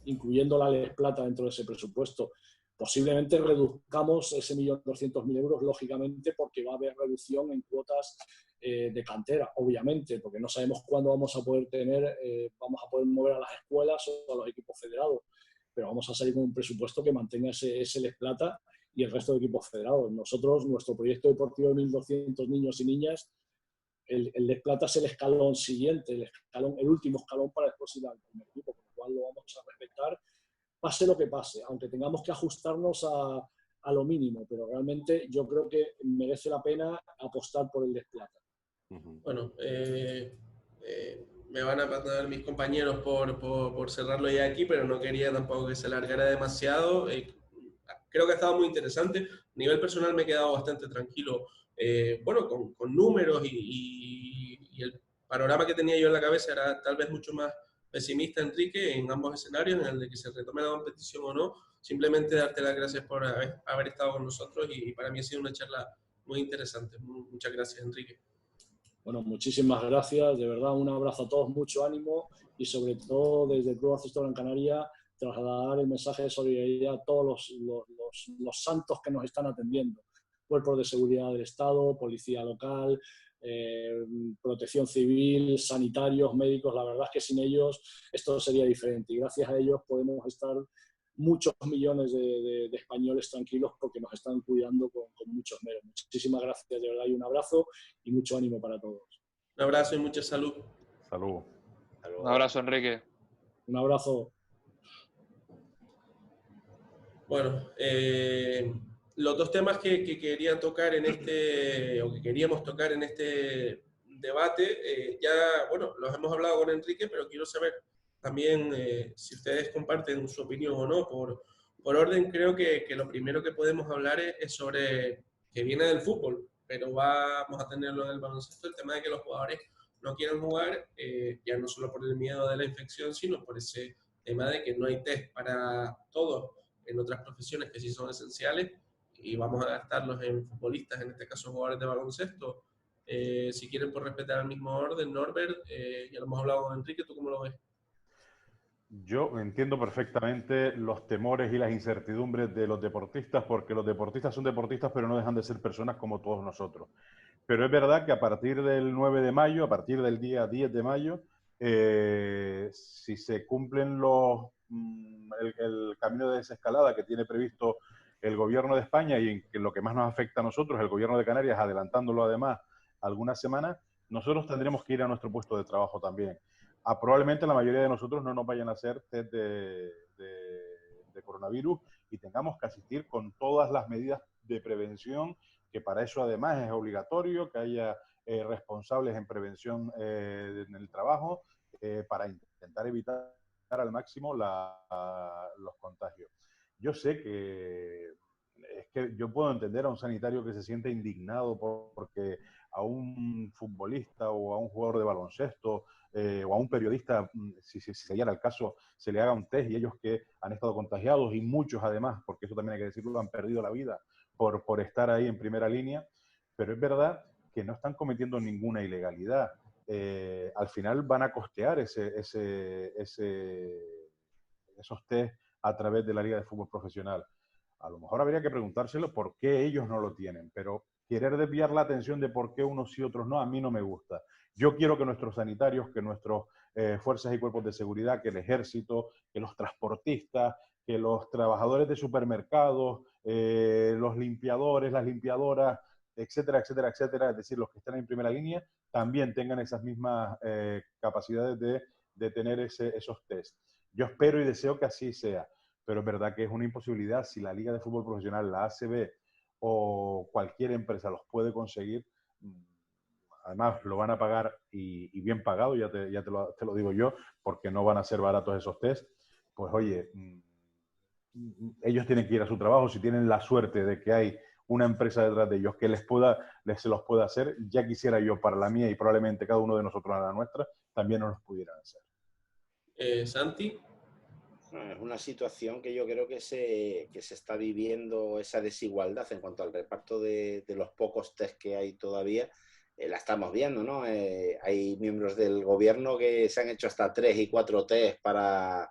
incluyendo la Les Plata dentro de ese presupuesto. Posiblemente reduzcamos ese 1.200.000 euros, lógicamente, porque va a haber reducción en cuotas de cantera, obviamente, porque no sabemos cuándo vamos a poder mover a las escuelas o a los equipos federados, pero vamos a salir con un presupuesto que mantenga ese Les Plata y el resto de equipos federados. Nosotros, nuestro proyecto deportivo de 1.200 niños y niñas, el de plata es el escalón siguiente, el último escalón para después ir al primer equipo, con lo cual lo vamos a respetar, pase lo que pase, aunque tengamos que ajustarnos a lo mínimo, pero realmente yo creo que merece la pena apostar por el de plata. Bueno, me van a perdonar mis compañeros por cerrarlo ya aquí, pero no quería tampoco que se alargara demasiado. Creo que ha estado muy interesante. A nivel personal me he quedado bastante tranquilo, bueno, con números y el panorama que tenía yo en la cabeza era tal vez mucho más pesimista, Enrique, en ambos escenarios, en el de que se retome la competición o no. Simplemente darte las gracias por haber estado con nosotros y para mí ha sido una charla muy interesante. Muchas gracias, Enrique. Bueno, muchísimas gracias, de verdad, un abrazo a todos, mucho ánimo y sobre todo desde el Club Baloncesto Gran Canaria trasladar el mensaje de solidaridad a todos los santos que nos están atendiendo, cuerpos de seguridad del Estado, policía local, protección civil, sanitarios, médicos. La verdad es que sin ellos esto sería diferente y gracias a ellos podemos estar muchos millones de españoles tranquilos porque nos están cuidando con muchos meros. Muchísimas gracias, de verdad, y un abrazo y mucho ánimo para todos. Un abrazo y mucha salud. Salud. Un abrazo, Enrique. Un abrazo. Bueno, los dos temas que quería tocar en o que queríamos tocar en este debate, ya, bueno, los hemos hablado con Enrique, pero quiero saber también si ustedes comparten su opinión o no. Por orden, creo que lo primero que podemos hablar es sobre, que viene del fútbol, pero vamos a tenerlo en el baloncesto, el tema de que los jugadores no quieren jugar, ya no solo por el miedo de la infección, sino por ese tema de que no hay test para todos en otras profesiones que sí son esenciales, y vamos a gastarlos en futbolistas, en este caso jugadores de baloncesto. Si quieren, por respetar el mismo orden, Norbert, ya lo hemos hablado con Enrique, ¿tú cómo lo ves? Yo entiendo perfectamente los temores y las incertidumbres de los deportistas, porque los deportistas son deportistas, pero no dejan de ser personas como todos nosotros. Pero es verdad que a partir del 9 de mayo, a partir del día 10 de mayo, si se cumplen el camino de desescalada que tiene previsto el gobierno de España y en que lo que más nos afecta a nosotros, el gobierno de Canarias, adelantándolo además algunas semanas, nosotros tendremos que ir a nuestro puesto de trabajo también. Probablemente la mayoría de nosotros no nos vayan a hacer test de coronavirus y tengamos que asistir con todas las medidas de prevención, que para eso además es obligatorio que haya responsables en prevención en el trabajo para intentar evitar al máximo los contagios. Yo sé que es que yo puedo entender a un sanitario que se siente indignado porque a un futbolista o a un jugador de baloncesto o a un periodista, si se diera el caso, se le haga un test y ellos que han estado contagiados y muchos además, porque eso también hay que decirlo, han perdido la vida por estar ahí en primera línea, pero es verdad que no están cometiendo ninguna ilegalidad. Al final van a costear esos test a través de la Liga de Fútbol Profesional. A lo mejor habría que preguntárselo por qué ellos no lo tienen, pero querer desviar la atención de por qué unos sí y otros no, a mí no me gusta. Yo quiero que nuestros sanitarios, que nuestras fuerzas y cuerpos de seguridad, que el ejército, que los transportistas, que los trabajadores de supermercados, los limpiadores, las limpiadoras, etcétera, etcétera, etcétera, es decir, los que están en primera línea, también tengan esas mismas capacidades de tener esos test. Yo espero y deseo que así sea, pero es verdad que es una imposibilidad. Si la Liga de Fútbol Profesional, la ACB o cualquier empresa los puede conseguir, además lo van a pagar y bien pagado, ya te lo digo yo, porque no van a ser baratos esos test, pues oye, ellos tienen que ir a su trabajo. Si tienen la suerte de que hay una empresa detrás de ellos que se los pueda hacer, ya quisiera yo para la mía y probablemente cada uno de nosotros a la nuestra, también nos los pudieran hacer. Santi. Es una situación que yo creo que se está viviendo, esa desigualdad en cuanto al reparto de los pocos test que hay todavía, la estamos viendo, ¿no? Hay miembros del gobierno que se han hecho hasta 3 y 4 test para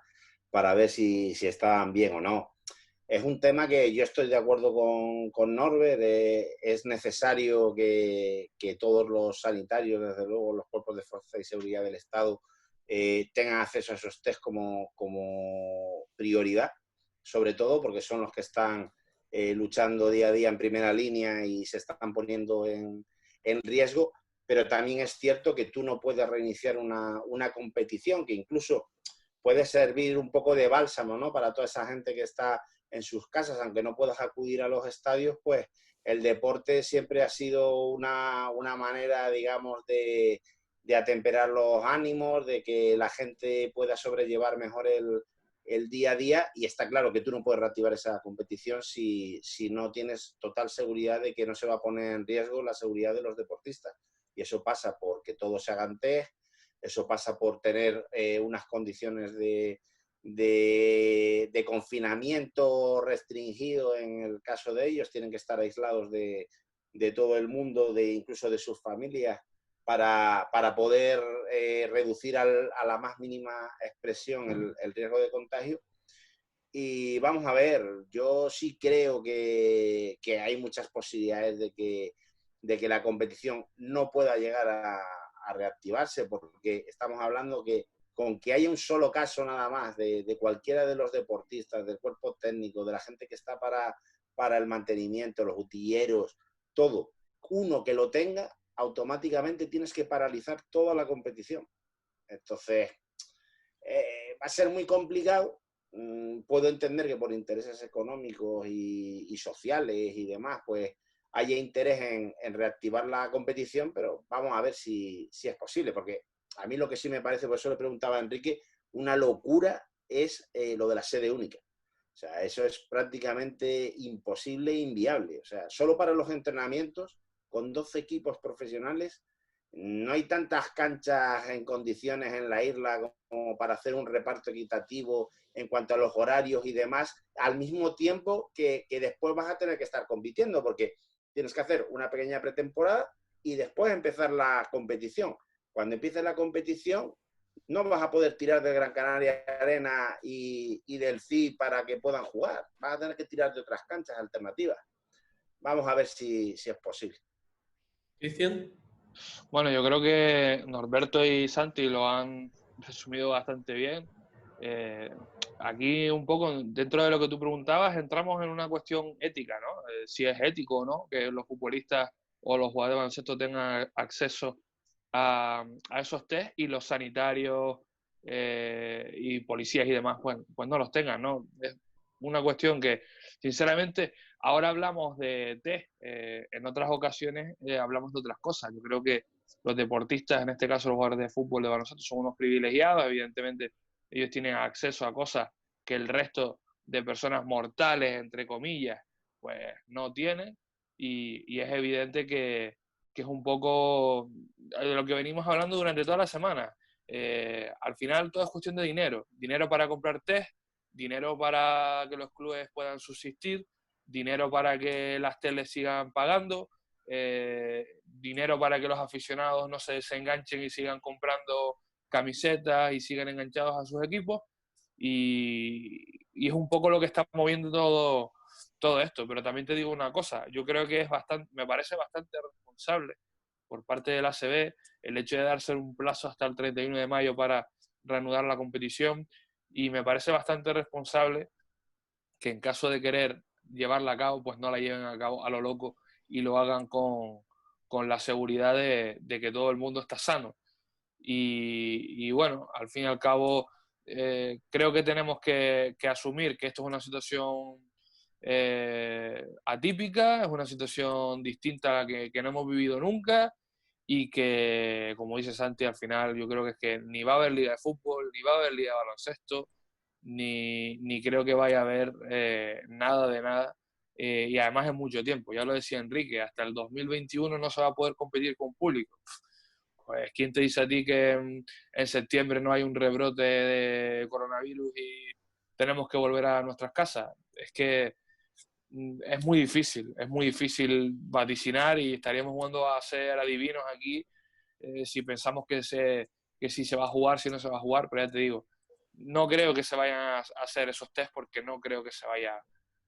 ver si estaban bien o no. Es un tema que yo estoy de acuerdo con Norbert. Es necesario que todos los sanitarios, desde luego los cuerpos de fuerza y seguridad del Estado, tengan acceso a esos test como prioridad, sobre todo porque son los que están luchando día a día en primera línea y se están poniendo en riesgo, pero también es cierto que tú no puedes reiniciar una competición que incluso puede servir un poco de bálsamo, ¿no?, para toda esa gente que está en sus casas, aunque no puedas acudir a los estadios, pues el deporte siempre ha sido una manera, digamos, de atemperar los ánimos, de que la gente pueda sobrellevar mejor el día a día, y está claro que tú no puedes reactivar esa competición si no tienes total seguridad de que no se va a poner en riesgo la seguridad de los deportistas. Y eso pasa porque todos se hagan test, eso pasa por tener unas condiciones de confinamiento restringido en el caso de ellos, tienen que estar aislados de todo el mundo, incluso de sus familias, para poder reducir a la más mínima expresión el riesgo de contagio. Y vamos a ver, yo sí creo que hay muchas posibilidades de que la competición no pueda llegar a reactivarse, porque estamos hablando que con que haya un solo caso nada más de cualquiera de los deportistas, del cuerpo técnico, de la gente que está para el mantenimiento, los utilleros, todo, uno que lo tenga, automáticamente tienes que paralizar toda la competición. Entonces, va a ser muy complicado. Puedo entender que por intereses económicos y sociales y demás, pues haya interés en reactivar la competición, pero vamos a ver si es posible, porque a mí lo que sí me parece, por eso le preguntaba a Enrique, una locura es lo de la sede única. O sea, eso es prácticamente imposible e inviable. O sea, solo para los entrenamientos, con 12 equipos profesionales, no hay tantas canchas en condiciones en la isla como para hacer un reparto equitativo en cuanto a los horarios y demás, al mismo tiempo que después vas a tener que estar compitiendo, porque tienes que hacer una pequeña pretemporada y después empezar la competición. Cuando empiece la competición, no vas a poder tirar del Gran Canaria Arena y del CID para que puedan jugar. Vas a tener que tirar de otras canchas alternativas. Vamos a ver si es posible. Cristian. Bueno, yo creo que Norberto y Santi lo han resumido bastante bien. Aquí un poco, dentro de lo que tú preguntabas, entramos en una cuestión ética, ¿no? Si es ético o no que los futbolistas o los jugadores de baloncesto tengan acceso a esos test y los sanitarios y policías y demás, pues no los tengan, ¿no? Es una cuestión que, sinceramente, ahora hablamos de test, en otras ocasiones hablamos de otras cosas. Yo creo que los deportistas, en este caso los jugadores de fútbol, de baloncesto, son unos privilegiados. Evidentemente, ellos tienen acceso a cosas que el resto de personas mortales, entre comillas, pues no tienen. Y es evidente que es un poco de lo que venimos hablando durante toda la semana. Al final todo es cuestión de dinero. Dinero para comprar test, dinero para que los clubes puedan subsistir, dinero para que las teles sigan pagando, dinero para que los aficionados no se desenganchen y sigan comprando camisetas y sigan enganchados a sus equipos. Y es un poco lo que está moviendo todo esto. Pero también te digo una cosa, yo creo que me parece bastante responsable por parte del ACB el hecho de darse un plazo hasta el 31 de mayo para reanudar la competición, y me parece bastante responsable que en caso de querer llevarla a cabo, pues no la lleven a cabo a lo loco y lo hagan con la seguridad de que todo el mundo está sano. Y bueno, al fin y al cabo, creo que tenemos que asumir que esto es una situación atípica, es una situación distinta a la que no hemos vivido nunca, y que, como dice Santi, al final yo creo que es que ni va a haber liga de fútbol, ni va a haber liga de baloncesto, ni creo que vaya a haber nada de nada. Y además en mucho tiempo, ya lo decía Enrique, hasta el 2021 no se va a poder competir con público. Pues ¿quién te dice a ti que en septiembre no hay un rebrote de coronavirus y tenemos que volver a nuestras casas? Es que es muy difícil vaticinar, y estaríamos jugando a ser adivinos aquí si pensamos que si se va a jugar, si no se va a jugar. Pero ya te digo, no creo que se vayan a hacer esos test, porque no creo que se vaya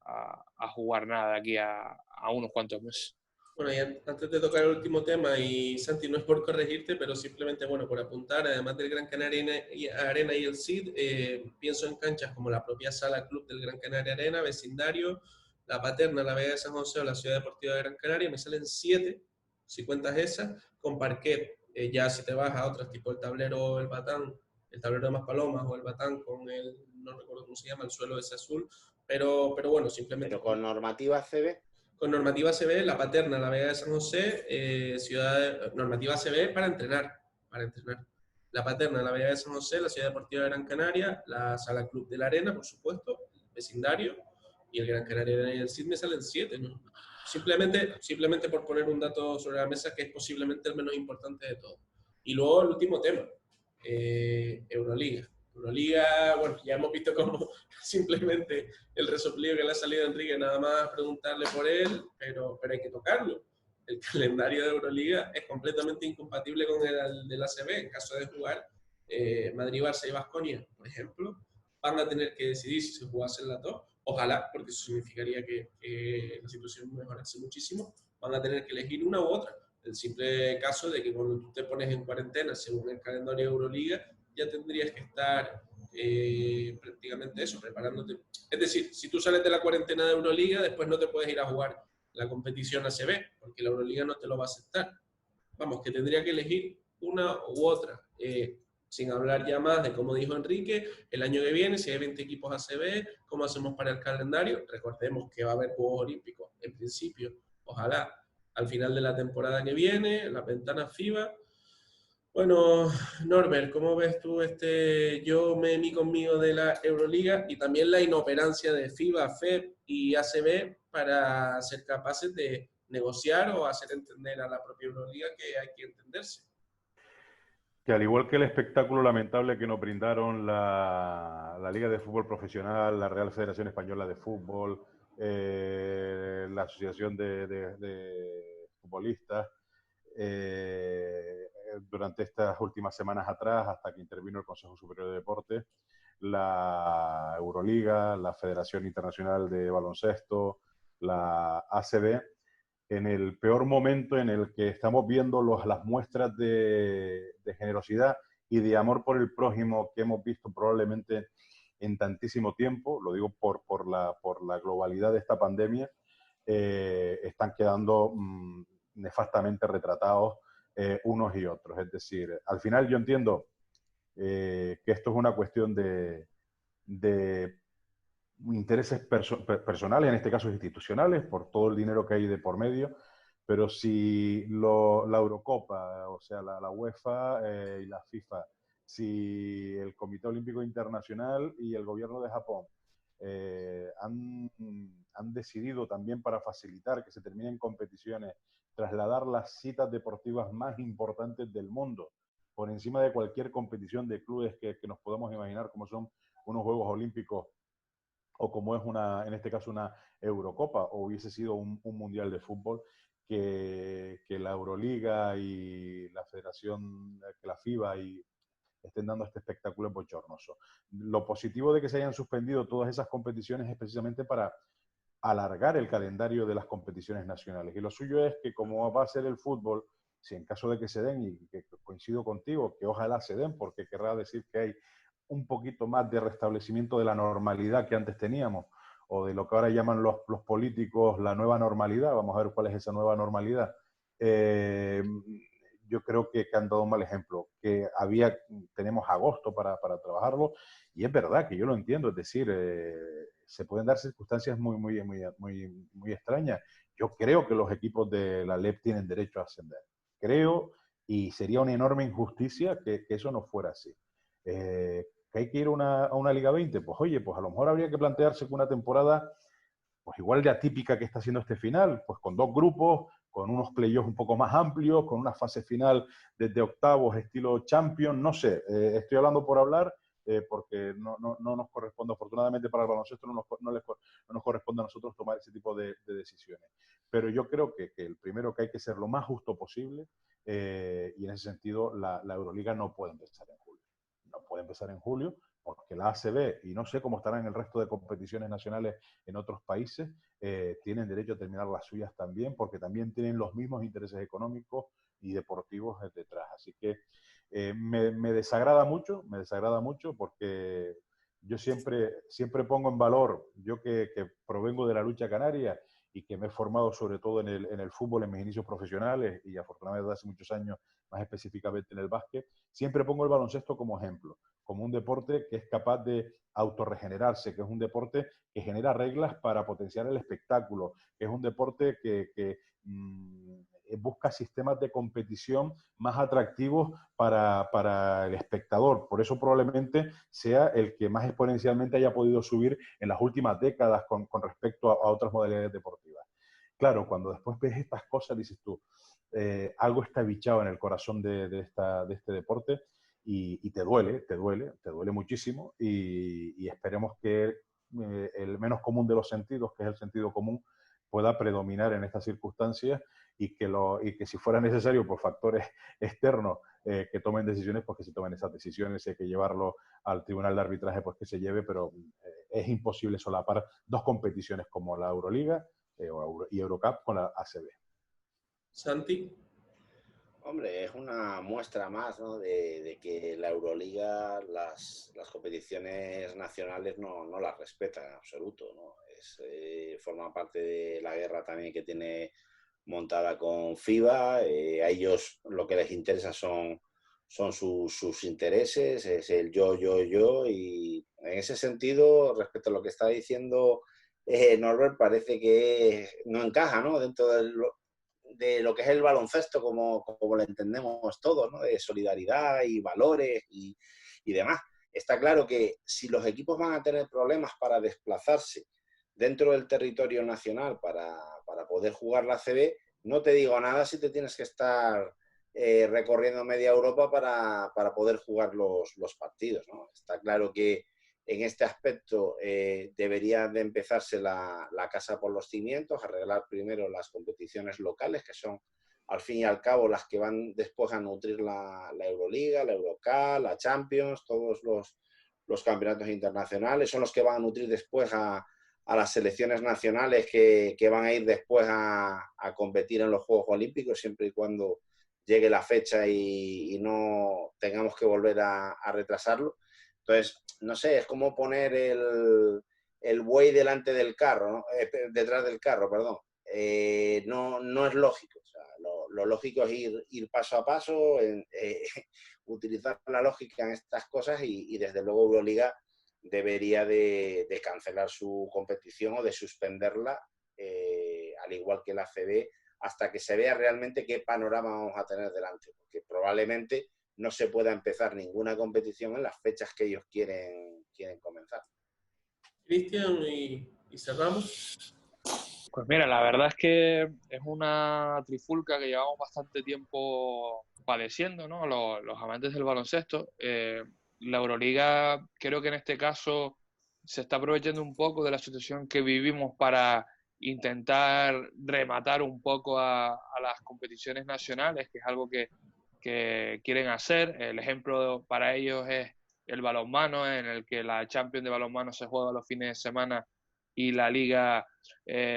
a jugar nada de aquí a unos cuantos meses. Bueno, y antes de tocar el último tema, y Santi, no es por corregirte, pero simplemente, bueno, por apuntar, además del Gran Canaria Arena y el CID, pienso en canchas como la propia Sala Club del Gran Canaria Arena, vecindario, la Paterna, la Vega de San José o la Ciudad Deportiva de Gran Canaria, me salen 7, si cuentas esas, con parquet. Ya si te vas a otras, tipo el tablero, el batán, el tablero de Maspalomas o el batán con el, no recuerdo cómo se llama, el suelo ese azul, pero bueno, simplemente... Pero con normativa CB. Con normativa CB, la Paterna, la Vega de San José, normativa CB para entrenar, La Paterna, la Vega de San José, la Ciudad Deportiva de Gran Canaria, la Sala Club de la Arena, por supuesto, el vecindario, y el Gran Canaria y el CID me salen 7, ¿no? Simplemente por poner un dato sobre la mesa que es posiblemente el menos importante de todo. Y luego el último tema, Euroliga. Euroliga, bueno, ya hemos visto cómo simplemente el resoplido que le ha salido a Enrique, nada más preguntarle por él, pero hay que tocarlo. El calendario de Euroliga es completamente incompatible con el del ACB. En caso de jugar Madrid, Barça y Baskonia, por ejemplo, van a tener que decidir si se jugasen las dos. Ojalá, porque eso significaría que la situación mejorase muchísimo. Van a tener que elegir una u otra. El simple caso de que cuando tú te pones en cuarentena, según el calendario de Euroliga, ya tendrías que estar prácticamente eso, preparándote. Es decir, si tú sales de la cuarentena de Euroliga, después no te puedes ir a jugar la competición ACB, porque la Euroliga no te lo va a aceptar. Vamos, que tendría que elegir una u otra. Sin hablar ya más de, como dijo Enrique, el año que viene, si hay 20 equipos ACB, ¿cómo hacemos para el calendario? Recordemos que va a haber Juegos Olímpicos, en principio, ojalá, al final de la temporada que viene, la ventana FIBA. Bueno, Norbert, ¿cómo ves tú yo me mí conmigo de la Euroliga y también la inoperancia de FIBA, FEB y ACB para ser capaces de negociar o hacer entender a la propia Euroliga que hay que entenderse? Que al igual que el espectáculo lamentable que nos brindaron la Liga de Fútbol Profesional, la Real Federación Española de Fútbol, la Asociación de Futbolistas, durante estas últimas semanas atrás, hasta que intervino el Consejo Superior de Deportes, la Euroliga, la Federación Internacional de Baloncesto, la ACB, en el peor momento en el que estamos viendo las muestras de generosidad y de amor por el prójimo que hemos visto probablemente en tantísimo tiempo, lo digo por la globalidad de esta pandemia, están quedando nefastamente retratados unos y otros. Es decir, al final yo entiendo que esto es una cuestión de intereses personales, en este caso institucionales, por todo el dinero que hay de por medio, pero si la Eurocopa, o sea, la UEFA y la FIFA, si el Comité Olímpico Internacional y el gobierno de Japón han decidido también, para facilitar que se terminen competiciones, trasladar las citas deportivas más importantes del mundo por encima de cualquier competición de clubes que nos podamos imaginar, como son unos Juegos Olímpicos o como es en este caso una Eurocopa, o hubiese sido un Mundial de Fútbol, que la Euroliga y la Federación, que la FIBA estén dando este espectáculo bochornoso. Lo positivo de que se hayan suspendido todas esas competiciones es precisamente para alargar el calendario de las competiciones nacionales. Y lo suyo es que, como va a ser el fútbol, si en caso de que se den, y que coincido contigo, que ojalá se den, porque querrá decir que hay un poquito más de restablecimiento de la normalidad que antes teníamos, o de lo que ahora llaman los políticos la nueva normalidad. Vamos a ver cuál es esa nueva normalidad. Yo creo que han dado un mal ejemplo, que tenemos agosto para trabajarlo, y es verdad que yo lo entiendo, es decir, se pueden dar circunstancias muy extrañas. Yo creo que los equipos de la LEP tienen derecho a ascender. Creo, y sería una enorme injusticia que eso no fuera así. ¿Que hay que ir a una Liga 20? Pues oye, pues a lo mejor habría que plantearse que una temporada pues igual de atípica que está siendo este final, pues con 2 grupos, con unos playoffs un poco más amplios, con una fase final desde octavos estilo Champions, no sé, estoy hablando por hablar, porque no nos corresponde, afortunadamente para el baloncesto no nos corresponde a nosotros tomar ese tipo de decisiones. Pero yo creo que el primero, que hay que ser lo más justo posible, y en ese sentido la Euroliga no puede empezar en julio. No puede empezar en julio, porque la ACB, y no sé cómo estarán en el resto de competiciones nacionales en otros países, tienen derecho a terminar las suyas también, porque también tienen los mismos intereses económicos y deportivos detrás. Así que me desagrada mucho, porque yo siempre pongo en valor, yo que provengo de la lucha canaria y que me he formado sobre todo en el fútbol en mis inicios profesionales y afortunadamente desde hace muchos años más específicamente en el básquet, siempre pongo el baloncesto como ejemplo, como un deporte que es capaz de autorregenerarse, que es un deporte que genera reglas para potenciar el espectáculo, que es un deporte que busca sistemas de competición más atractivos para el espectador. Por eso probablemente sea el que más exponencialmente haya podido subir en las últimas décadas con respecto a otras modalidades deportivas. Claro, cuando después ves estas cosas, dices tú, algo está bichado en el corazón de este deporte y te duele muchísimo y esperemos que el menos común de los sentidos, que es el sentido común, pueda predominar en estas circunstancias y que si fuera necesario por factores externos que tomen decisiones, pues que se tomen esas decisiones. Si hay que llevarlo al tribunal de arbitraje, pues que se lleve, pero es imposible solapar dos competiciones como la Euroliga y Eurocup con la ACB. Santi. Hombre, es una muestra más, ¿no?, de que la Euroliga, las competiciones nacionales no las respeta en absoluto, ¿no? Forma parte de la guerra también que tiene montada con FIBA. A ellos lo que les interesa son sus intereses, es el yo, y en ese sentido, respecto a lo que está diciendo Norbert, parece que no encaja, ¿no?, dentro de lo que es el baloncesto como lo entendemos todos, ¿no?, de solidaridad y valores y demás. Está claro que si los equipos van a tener problemas para desplazarse dentro del territorio nacional para poder jugar la ACB, no te digo nada si te tienes que estar recorriendo media Europa para poder jugar los partidos, ¿no? Está claro que en este aspecto debería de empezarse la casa por los cimientos, arreglar primero las competiciones locales, que son al fin y al cabo las que van después a nutrir la Euroliga, la Eurocup, la Champions, todos los campeonatos internacionales, son los que van a nutrir después a las selecciones nacionales que van a ir después a competir en los Juegos Olímpicos, siempre y cuando llegue la fecha y no tengamos que volver a retrasarlo. Entonces, no sé, es como poner el buey delante del carro, ¿no? Detrás del carro, perdón. No es lógico. O sea, lo lógico es ir paso a paso, utilizar la lógica en estas cosas y desde luego Euroliga debería de cancelar su competición o de suspenderla, al igual que la ACB, hasta que se vea realmente qué panorama vamos a tener delante, porque probablemente no se pueda empezar ninguna competición en las fechas que ellos quieren comenzar. Cristian, y cerramos. Pues mira, la verdad es que es una trifulca que llevamos bastante tiempo padeciendo, ¿no? Los amantes del baloncesto. La Euroliga creo que en este caso se está aprovechando un poco de la situación que vivimos para intentar rematar un poco a las competiciones nacionales, que es algo que quieren hacer. El ejemplo para ellos es el balonmano, en el que la Champions de balonmano se juega los fines de semana y la Liga,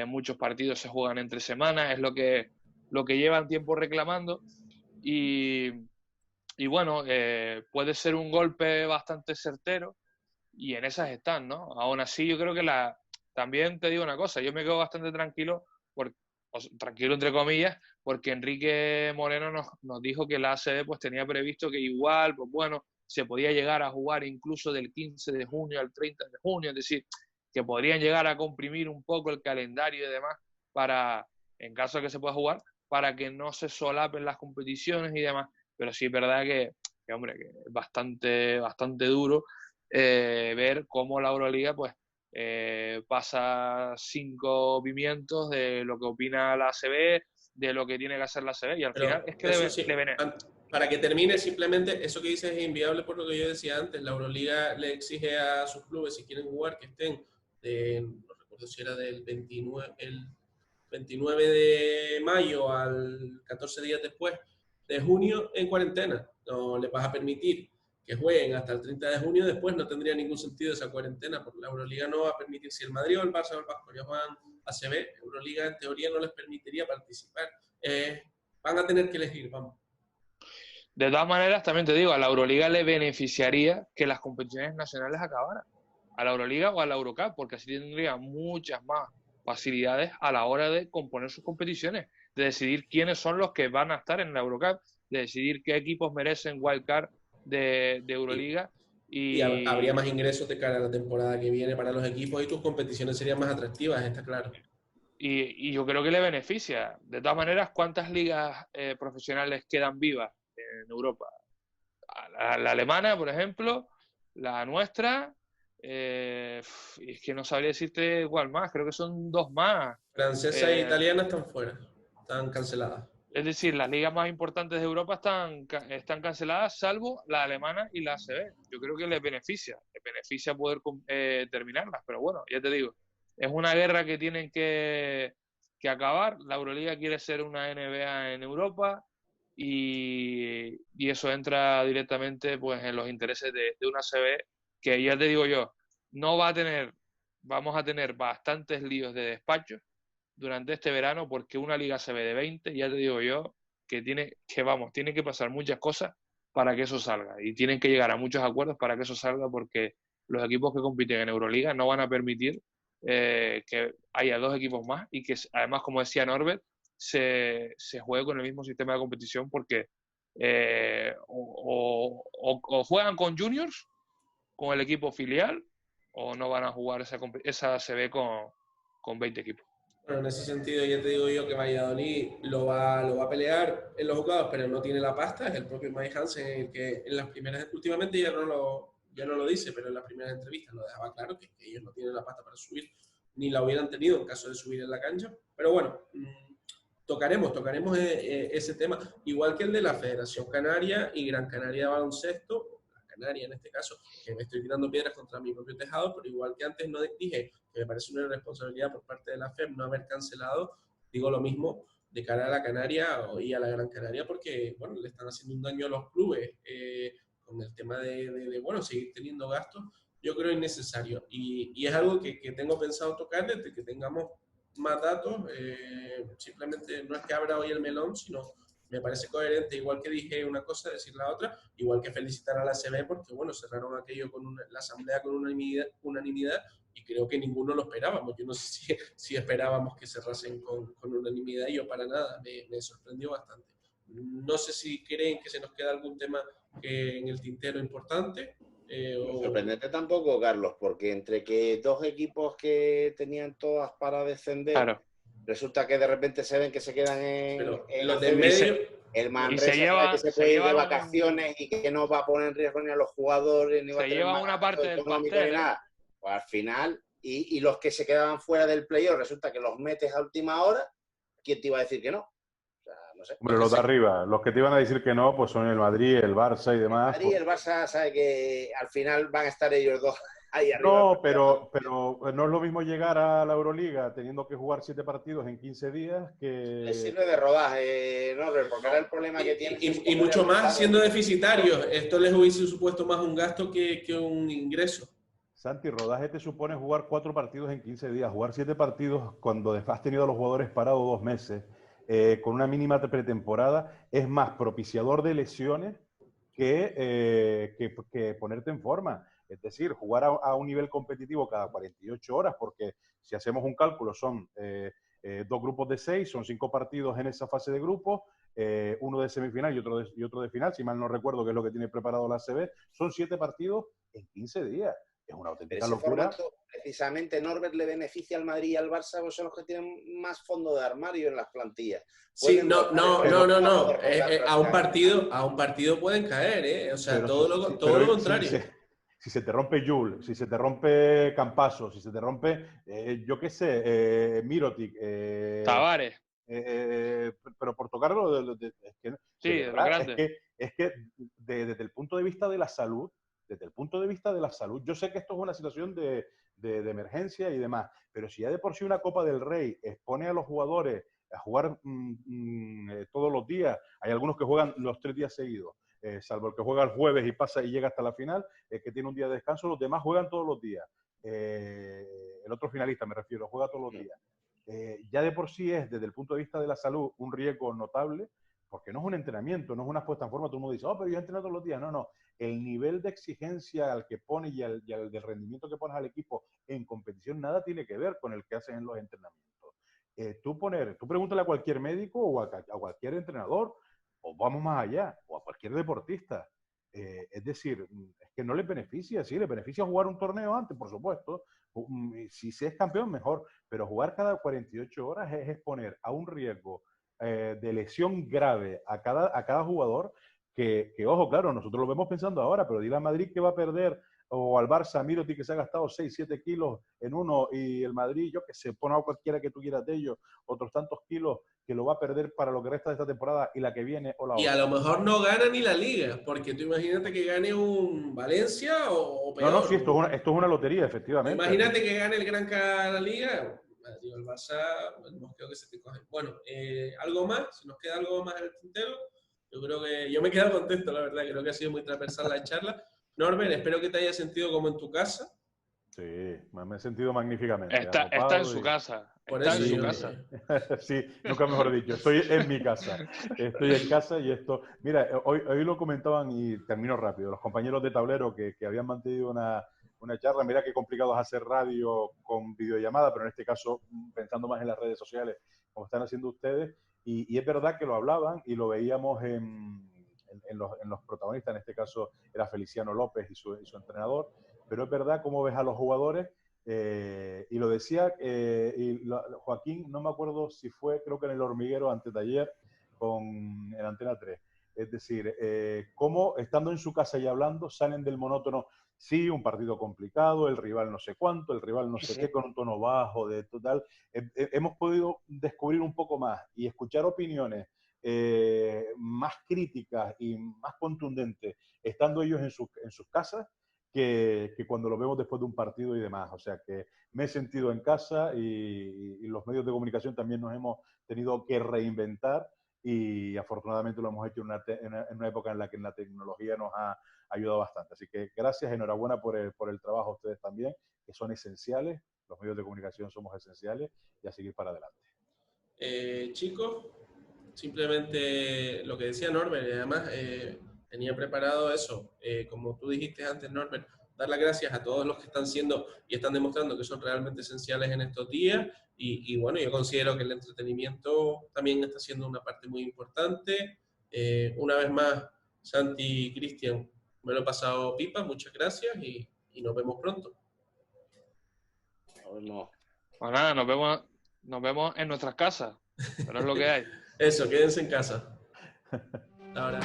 muchos partidos se juegan entre semanas. Es lo que llevan tiempo reclamando y bueno, puede ser un golpe bastante certero y en esas están, ¿no? Aún así yo creo que también te digo una cosa, yo me quedo bastante tranquilo, tranquilo entre comillas, porque Enrique Moreno nos dijo que la ACB pues tenía previsto que igual, pues bueno, se podía llegar a jugar incluso del 15 de junio al 30 de junio, es decir, que podrían llegar a comprimir un poco el calendario y demás para, en caso de que se pueda jugar, para que no se solapen las competiciones y demás. Pero sí es verdad que hombre, que es bastante duro ver cómo la Euroliga pues pasa 5 pimientos de lo que opina la ACB, de lo que tiene que hacer la ACB, y al final es que para que termine, simplemente eso que dices es inviable por lo que yo decía antes. La Euroliga le exige a sus clubes, si quieren jugar, que estén no recuerdo si era del 29 de mayo al 14 días después de junio en cuarentena. No les vas a permitir que jueguen hasta el 30 de junio, después no tendría ningún sentido esa cuarentena, porque la Euroliga no va a permitir, si el Madrid o el Barça o el Baskonia juegan ACB, Euroliga en teoría no les permitiría participar. Van a tener que elegir, vamos. De todas maneras, también te digo, a la Euroliga le beneficiaría que las competiciones nacionales acabaran. a la Euroliga o a la Eurocup, porque así tendría muchas más facilidades a la hora de componer sus competiciones, de decidir quiénes son los que van a estar en la Eurocup, de decidir qué equipos merecen wildcard de Euroliga. Y habría más ingresos de cara a la temporada que viene para los equipos y tus competiciones serían más atractivas, está claro. Y yo creo que le beneficia. De todas maneras, ¿cuántas ligas profesionales quedan vivas en Europa? La alemana, por ejemplo, la nuestra, es que no sabría decirte igual más, creo que son 2 más. Francesa e italiana están fuera, están canceladas. Es decir, las ligas más importantes de Europa están canceladas, salvo la alemana y la ACB. Yo creo que les beneficia poder terminarlas, pero bueno, ya te digo, es una guerra que tienen que acabar. La Euroliga quiere ser una NBA en Europa y eso entra directamente pues en los intereses de una ACB que, ya te digo yo, vamos a tener bastantes líos de despachos durante este verano, porque una liga ACB de 20, ya te digo yo, que tiene que pasar muchas cosas para que eso salga, y tienen que llegar a muchos acuerdos para que eso salga, porque los equipos que compiten en Euroliga no van a permitir que haya 2 equipos más, y que además, como decía Norbert, se juegue con el mismo sistema de competición, porque o juegan con juniors, con el equipo filial, o no van a jugar esa ACB con 20 equipos. Bueno, en ese sentido, ya te digo yo que Valladolid lo va a pelear en los jugados, pero no tiene la pasta. Es el propio Mike Hansen el que en las primeras, últimamente ya no lo dice, pero en las primeras entrevistas lo dejaba claro, que ellos no tienen la pasta para subir, ni la hubieran tenido en caso de subir en la cancha. Pero bueno, tocaremos ese tema, igual que el de la Federación Canaria y Gran Canaria de Baloncesto, Canaria en este caso, que me estoy tirando piedras contra mi propio tejado, pero igual que antes no dije que me parece una irresponsabilidad por parte de la FEM no haber cancelado, digo lo mismo de cara a la Canaria y a la Gran Canaria, porque bueno, le están haciendo un daño a los clubes con el tema de bueno, seguir teniendo gastos, yo creo innecesario, y es algo que tengo pensado tocar desde que tengamos más datos. Simplemente no es que abra hoy el melón, sino me parece coherente, igual que dije una cosa, decir la otra, igual que felicitar a la ACB porque, bueno, cerraron aquello con la asamblea con unanimidad, y creo que ninguno lo esperábamos. Yo no sé si esperábamos que cerrasen con unanimidad, y yo para nada, me sorprendió bastante. No sé si creen que se nos queda algún tema en el tintero importante. Sorprendente tampoco, Carlos, porque entre que 2 equipos que tenían todas para descender, claro, resulta que de repente se ven que se quedan en los de medio. El Manresa que se puede ir de vacaciones y que no va a poner en riesgo ni a los jugadores, ni va a tener una parte del pastel, ni nada. Pues al final, y los que se quedaban fuera del playoff, resulta que los metes a última hora, ¿quién te iba a decir que no? O sea, no sé. Bueno, los de arriba, los que te iban a decir que no, pues son el Madrid, el Barça y demás. El Madrid y el Barça sabe que al final van a estar ellos dos ahí arriba. No, pero no es lo mismo llegar a la Euroliga teniendo que jugar 7 partidos en 15 días que... Les sirve de rodaje, ¿no? Porque era el problema que tiene. Y mucho más siendo deficitarios. Esto les hubiese supuesto más un gasto que un ingreso. Santi, rodaje te supone jugar 4 partidos en 15 días. Jugar 7 partidos cuando has tenido a los jugadores parados 2 meses, con una mínima pretemporada, es más propiciador de lesiones que ponerte en forma. Es decir, jugar a un nivel competitivo cada 48 horas, porque si hacemos un cálculo son 2 grupos de 6, son 5 partidos en esa fase de grupos, uno de semifinal y otro de final, si mal no recuerdo que es lo que tiene preparado la ACB, son 7 partidos en 15 días. Es una auténtica locura. Formato, precisamente, Norbert, le beneficia al Madrid y al Barça, pues son los que tienen más fondo de armario en las plantillas. Sí, no. A un partido pueden caer, o sea, pero todo lo contrario. Si se te rompe Jul, si se te rompe Campaso, si se te rompe, yo qué sé, Mirotic, Tavares. Pero por tocarlo, es que desde el punto de vista de la salud, yo sé que esto es una situación de emergencia y demás, pero si ya de por sí una Copa del Rey expone a los jugadores a jugar todos los días, hay algunos que juegan los 3 días seguidos, salvo el que juega el jueves y pasa y llega hasta la final, que tiene un día de descanso, los demás juegan todos los días. El otro finalista, me refiero, juega todos los días. Ya de por sí es, desde el punto de vista de la salud, un riesgo notable, porque no es un entrenamiento, no es una puesta en forma. Todo el mundo dice, pero yo entreno todos los días. No. el nivel de exigencia al que pone y al del rendimiento que pones al equipo en competición nada tiene que ver con el que haces en los entrenamientos. Tú pregúntale a cualquier médico o a cualquier entrenador, o vamos más allá, o a cualquier deportista. Es decir, es que no les beneficia, sí, les beneficia jugar un torneo antes, por supuesto. Si se es campeón, mejor, pero jugar cada 48 horas es exponer a un riesgo de lesión grave a cada jugador que, ojo, claro, nosotros lo vemos pensando ahora, pero dile a Madrid que va a perder, o al Barça, Miroti que se ha gastado 6-7 kilos en uno, y el Madrid, yo que sé, pon a cualquiera que tú quieras de ellos, otros tantos kilos que lo va a perder para lo que resta de esta temporada y la que viene o la otra. Y a lo mejor no gana ni la Liga, porque tú imagínate que gane un Valencia o peor. No, sí, esto es una lotería, efectivamente. Imagínate que gane el Granca la Liga, digo, el Barça, no creo que se te coge. Bueno, algo más, si nos queda algo más en el tintero, yo creo que yo me he quedado contento, la verdad, creo que ha sido muy transversal la charla. Norbert, espero que te hayas sentido como en tu casa. Sí, me he sentido magníficamente. Está en su casa. Está en su casa. Sí, nunca mejor dicho. Estoy en mi casa. Estoy en casa y esto... Mira, hoy lo comentaban y termino rápido. Los compañeros de tablero que habían mantenido una charla. Mira qué complicado es hacer radio con videollamada, pero en este caso pensando más en las redes sociales, como están haciendo ustedes. Y es verdad que lo hablaban y lo veíamos en los protagonistas. En este caso era Feliciano López y su entrenador. Pero es verdad cómo ves a los jugadores, y lo decía Joaquín, no me acuerdo si fue, creo que en El Hormiguero antes de ayer, en Antena 3. Es decir, cómo estando en su casa y hablando, salen del monótono, sí, un partido complicado, el rival no sé cuánto, el rival no sé qué, con un tono bajo, de total. Hemos podido descubrir un poco más y escuchar opiniones más críticas y más contundentes, estando ellos en sus casas, que cuando lo vemos después de un partido y demás. O sea que me he sentido en casa y los medios de comunicación también nos hemos tenido que reinventar y afortunadamente lo hemos hecho en una época en la que la tecnología nos ha ayudado bastante. Así que gracias, enhorabuena por el trabajo a ustedes también, que son esenciales, los medios de comunicación somos esenciales, y a seguir para adelante. Chicos, simplemente lo que decía Norbert, y además tenía preparado eso, como tú dijiste antes, Norbert, dar las gracias a todos los que están siendo y están demostrando que son realmente esenciales en estos días, y bueno, yo considero que el entretenimiento también está siendo una parte muy importante. Una vez más, Santi y Cristian, me lo he pasado pipa, muchas gracias y nos vemos pronto. No. Pues nada, nos vemos en nuestras casas, pero es lo que hay. Eso, quédense en casa. Ahora.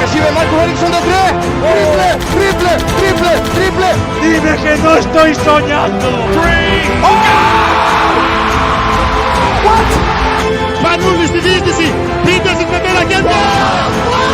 Recibe Marcus Ericsson de 3. Triple. Dime que no estoy soñando. Van Mullis, die 4. Peters is met de